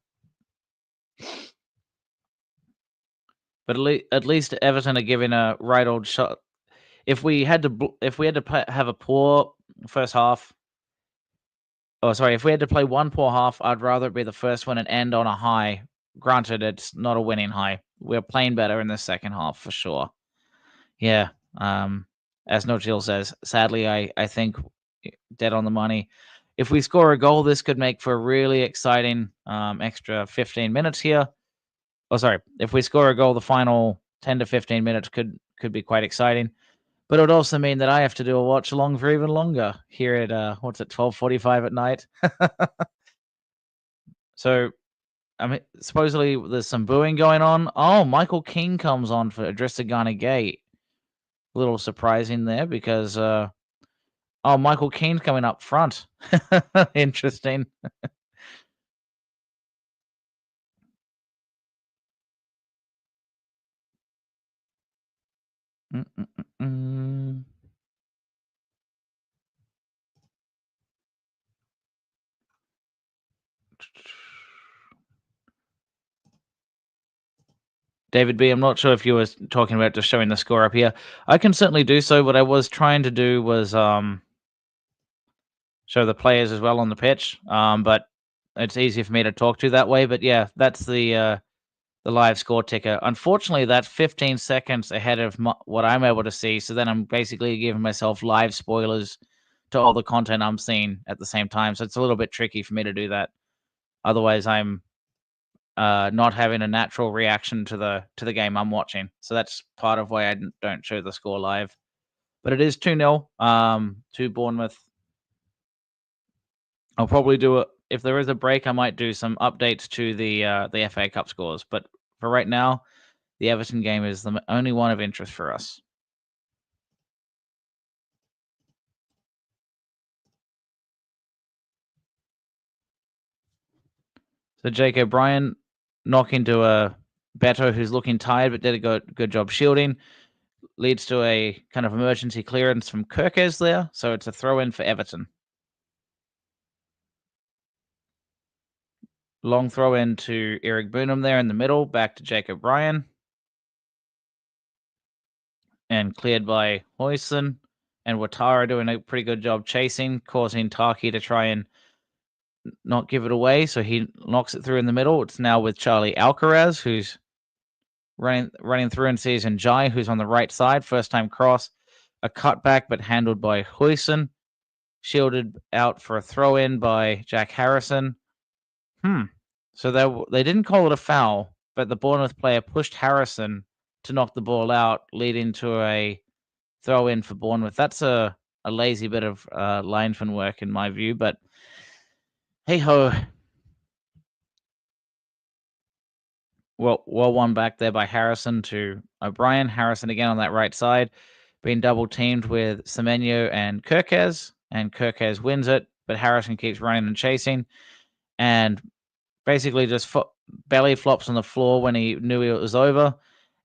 But at least Everton are giving a right old shot. If we had to have a poor first half, if we had to play one poor half, I'd rather it be the first one and end on a high. Granted, it's not a winning high. We're playing better in the second half for sure. Yeah. As Nojil says, sadly, I think dead on the money. If we score a goal, this could make for a really exciting extra 15 minutes here. If we score a goal, the final 10 to 15 minutes could be quite exciting. But it would also mean that I have to do a watch along for even longer here at 12:45 at night. So, I mean, supposedly there's some booing going on. Oh, Michael King comes on for Adrissa Ghana Gay. A little surprising there because Michael Keane's coming up front. Interesting. David B, I'm not sure if you were talking about just showing the score up here. I can certainly do so. What I was trying to do was show the players as well on the pitch. But it's easier for me to talk to that way. But yeah, that's the live score ticker. Unfortunately, that's 15 seconds ahead of what I'm able to see. So then I'm basically giving myself live spoilers to all the content I'm seeing at the same time. So it's a little bit tricky for me to do that. Otherwise, I'm not having a natural reaction to the game I'm watching. So that's part of why I don't show the score live. But it is 2-0 to Bournemouth. I'll probably do it if there is a break. I might do some updates to the FA Cup scores. But for right now, the Everton game is the only one of interest for us. So Jake O'Brien knocking to a Beto who's looking tired but did a good job shielding. Leads to a kind of emergency clearance from Kirkes there. So it's a throw-in for Everton. Long throw in to Eric Boonham there in the middle. Back to Jake O'Brien. And cleared by Hoyson. And Ouattara doing a pretty good job chasing, causing Taki to try and not give it away. So he knocks it through in the middle. It's now with Charlie Alcaraz, who's running through and sees Njai, who's on the right side. First time cross. A cutback, but handled by Hoyson. Shielded out for a throw in by Jack Harrison. So they didn't call it a foul, but the Bournemouth player pushed Harrison to knock the ball out, leading to a throw in for Bournemouth. That's a lazy bit of linesman work in my view, but hey ho. Well won back there by Harrison to O'Brien. Harrison again on that right side, being double teamed with Semenyo and Kirkes wins it, but Harrison keeps running and chasing, and basically just belly flops on the floor when he knew it was over.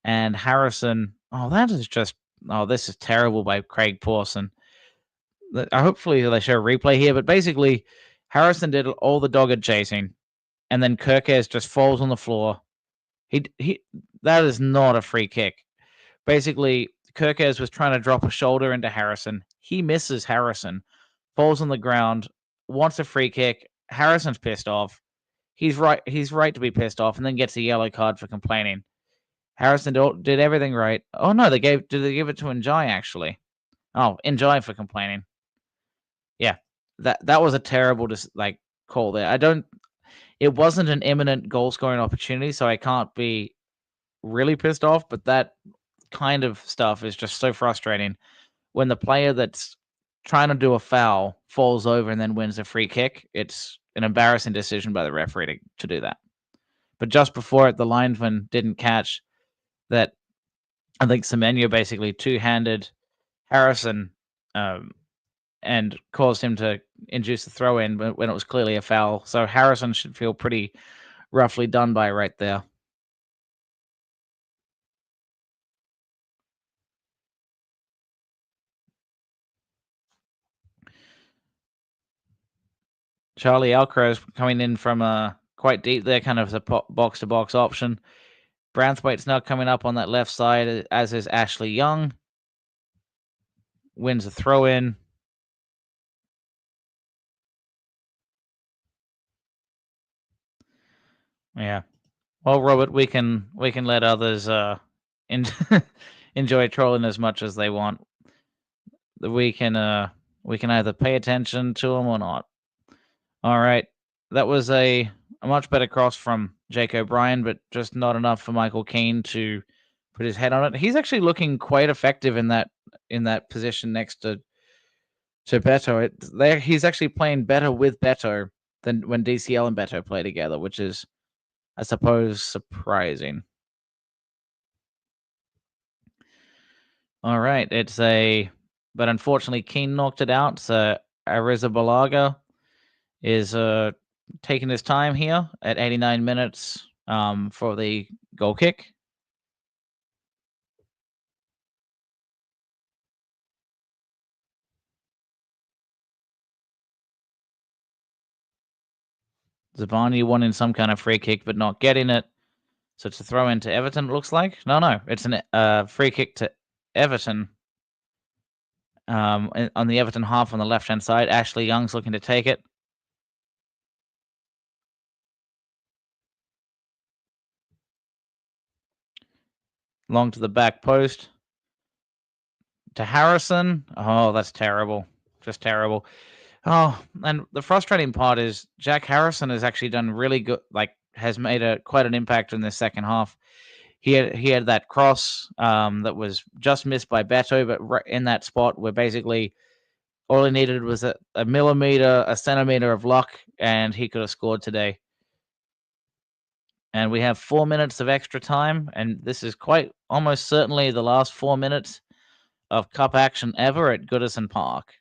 And Harrison, this is terrible by Craig Pawson. Hopefully they show a replay here, but basically Harrison did all the dogged chasing, and then Kirkes just falls on the floor. That is not a free kick. Basically, Kirkes was trying to drop a shoulder into Harrison. He misses Harrison, falls on the ground, wants a free kick. Harrison's pissed off. He's right. He's right to be pissed off, and then gets a yellow card for complaining. Harrison did everything right. Oh no, did they give it to Njai actually? Oh, Njai for complaining. Yeah, that was a terrible call there. It wasn't an imminent goal scoring opportunity, so I can't be really pissed off. But that kind of stuff is just so frustrating when the player that's trying to do a foul falls over and then wins a free kick. It's an embarrassing decision by the referee to do that. But just before it, the linesman didn't catch that. I think Semenyo basically two-handed Harrison and caused him to induce the throw in when it was clearly a foul. So Harrison should feel pretty roughly done by right there. Charlie Alcro's coming in from quite deep there, kind of the box-to-box option. Branthwaite's now coming up on that left side, as is Ashley Young. Wins a throw-in. Yeah. Well, Robert, we can let others enjoy trolling as much as they want. We can either pay attention to them or not. All right, that was a much better cross from Jake O'Brien, but just not enough for Michael Keane to put his head on it. He's actually looking quite effective in that position next to Beto. He's actually playing better with Beto than when DCL and Beto play together, which is, I suppose, surprising. All right, but unfortunately Keane knocked it out. So Arrizabalaga is taking his time here at 89 minutes for the goal kick. Zabani wanting some kind of free kick but not getting it. So it's a throw into Everton, it looks like. No, it's a free kick to Everton. On the Everton half on the left-hand side, Ashley Young's looking to take it. Long to the back post. To Harrison. Oh, that's terrible. Just terrible. Oh, and the frustrating part is Jack Harrison has actually done really good, has made quite an impact in the second half. He had that cross that was just missed by Beto, but in that spot where basically all he needed was a millimeter, a centimeter of luck, and he could have scored today. And we have 4 minutes of extra time, and this is quite almost certainly the last 4 minutes of cup action ever at Goodison Park.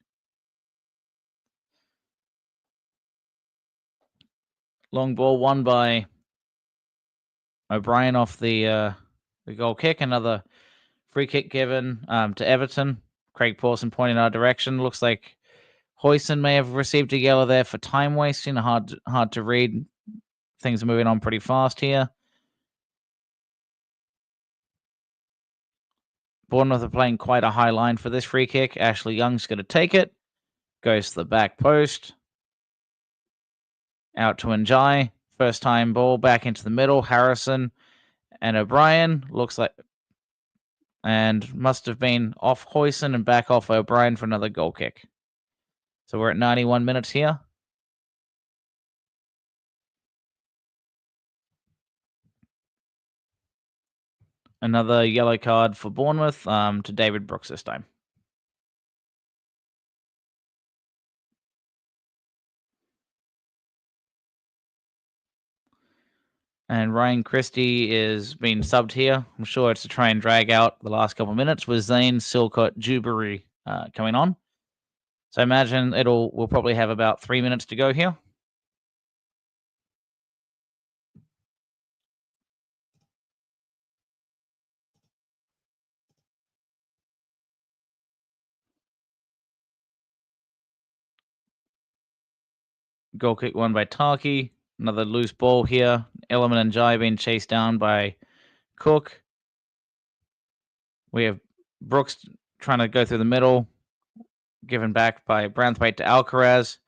Long ball won by O'Brien off the goal kick. Another free kick given to Everton. Craig Pawson pointing our direction. Looks like Hoyson may have received a yellow there for time wasting. Hard to read. Things are moving on pretty fast here. Bournemouth are playing quite a high line for this free kick. Ashley Young's going to take it. Goes to the back post. Out to Njai. First time ball back into the middle. Harrison and O'Brien. Looks like... And must have been off Hoyson and back off O'Brien for another goal kick. So we're at 91 minutes here. Another yellow card for Bournemouth to David Brooks this time. And Ryan Christie is being subbed here. I'm sure it's to try and drag out the last couple of minutes with Zane Silcott Jubery coming on. So I imagine we'll probably have about 3 minutes to go here. Goal kick won by Tarky. Another loose ball here. Element and Jai being chased down by Cook. We have Brooks trying to go through the middle. given back by Branthwaite to Alcaraz,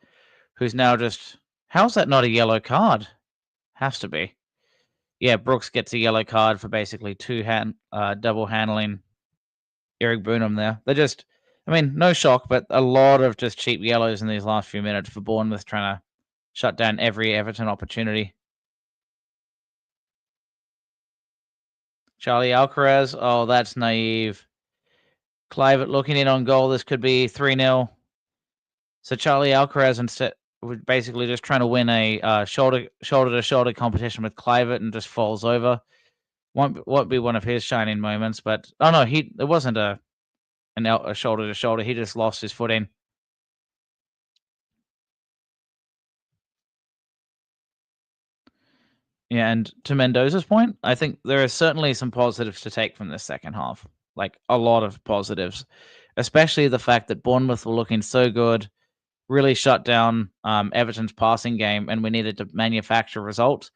who's now just... How's that not a yellow card? Has to be. Yeah, Brooks gets a yellow card for basically double handling Eric Boonham there. They're just... I mean, no shock, but a lot of just cheap yellows in these last few minutes for Bournemouth trying to shut down every Everton opportunity. Charlie Alcaraz. Oh, that's naive. Clive looking in on goal. This could be 3-0. So Charlie Alcaraz instead was basically just trying to win a shoulder-to-shoulder competition with Clive and just falls over. Won't be one of his shining moments, but oh no, it wasn't a shoulder-to-shoulder. He just lost his footing. Yeah, and to Mendoza's point, I think there are certainly some positives to take from this second half. Like a lot of positives, especially the fact that Bournemouth were looking so good, really shut down Everton's passing game, and we needed to manufacture results.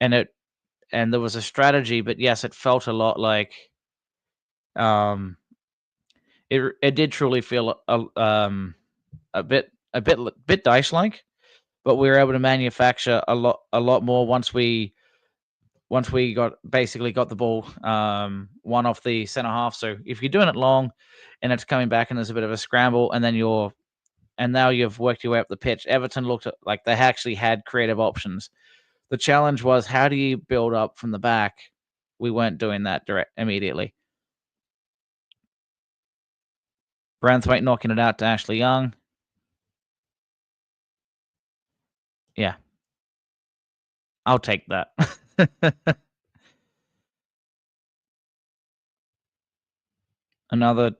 And there was a strategy, but yes, it felt a lot like it did truly feel a bit Dice like, but we were able to manufacture a lot more once we got the ball one off the center half. So if you're doing it long and it's coming back and there's a bit of a scramble, and then now you've worked your way up the pitch, Everton looked like they actually had creative options. The challenge was, how do you build up from the back? We weren't doing that immediately. Branthwaite knocking it out to Ashley Young. Yeah. I'll take that. Another...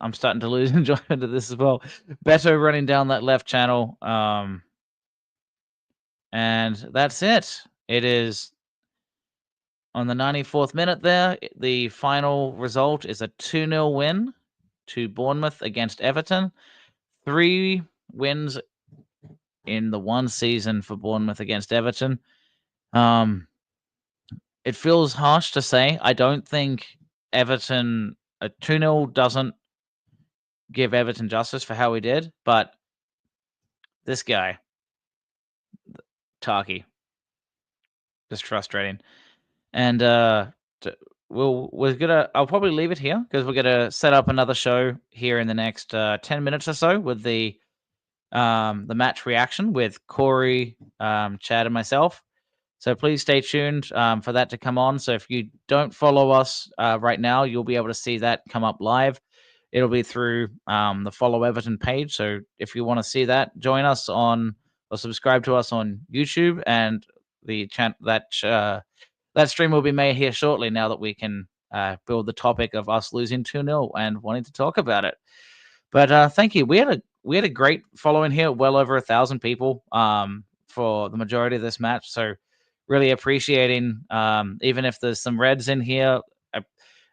I'm starting to lose enjoyment of this as well. Beto running down that left channel. And that's it. It is on the 94th minute there. The final result is a 2-0 win to Bournemouth against Everton. 3 wins in the one season for Bournemouth against Everton. It feels harsh to say. I don't think Everton... a 2-0 doesn't give Everton justice for how we did, but this guy, Taki, just frustrating. And I'll probably leave it here because we're gonna set up another show here in the next 10 minutes or so with the match reaction with Corey, Chad, and myself. So please stay tuned for that to come on. So if you don't follow us right now, you'll be able to see that come up live. It'll be through the Follow Everton page. So if you want to see that, join us on or subscribe to us on YouTube, and that stream will be made here shortly. Now that we can build the topic of us losing 2-0 and wanting to talk about it. But thank you. We had a great following here, well over 1,000 people for the majority of this match. So really appreciating, even if there's some Reds in here,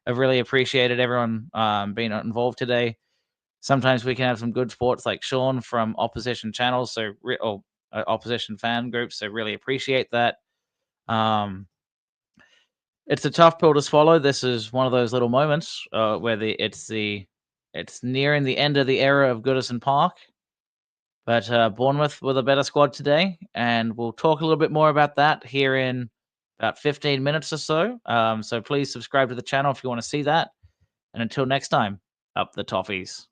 I've really appreciated everyone being involved today. Sometimes we can have some good sports like Sean from opposition channels, or opposition fan groups. So really appreciate that. It's a tough pill to swallow. This is one of those little moments where it's nearing the end of the era of Goodison Park. But Bournemouth with a better squad today, and we'll talk a little bit more about that here in about 15 minutes or so. So please subscribe to the channel if you want to see that. And until next time, up the Toffees.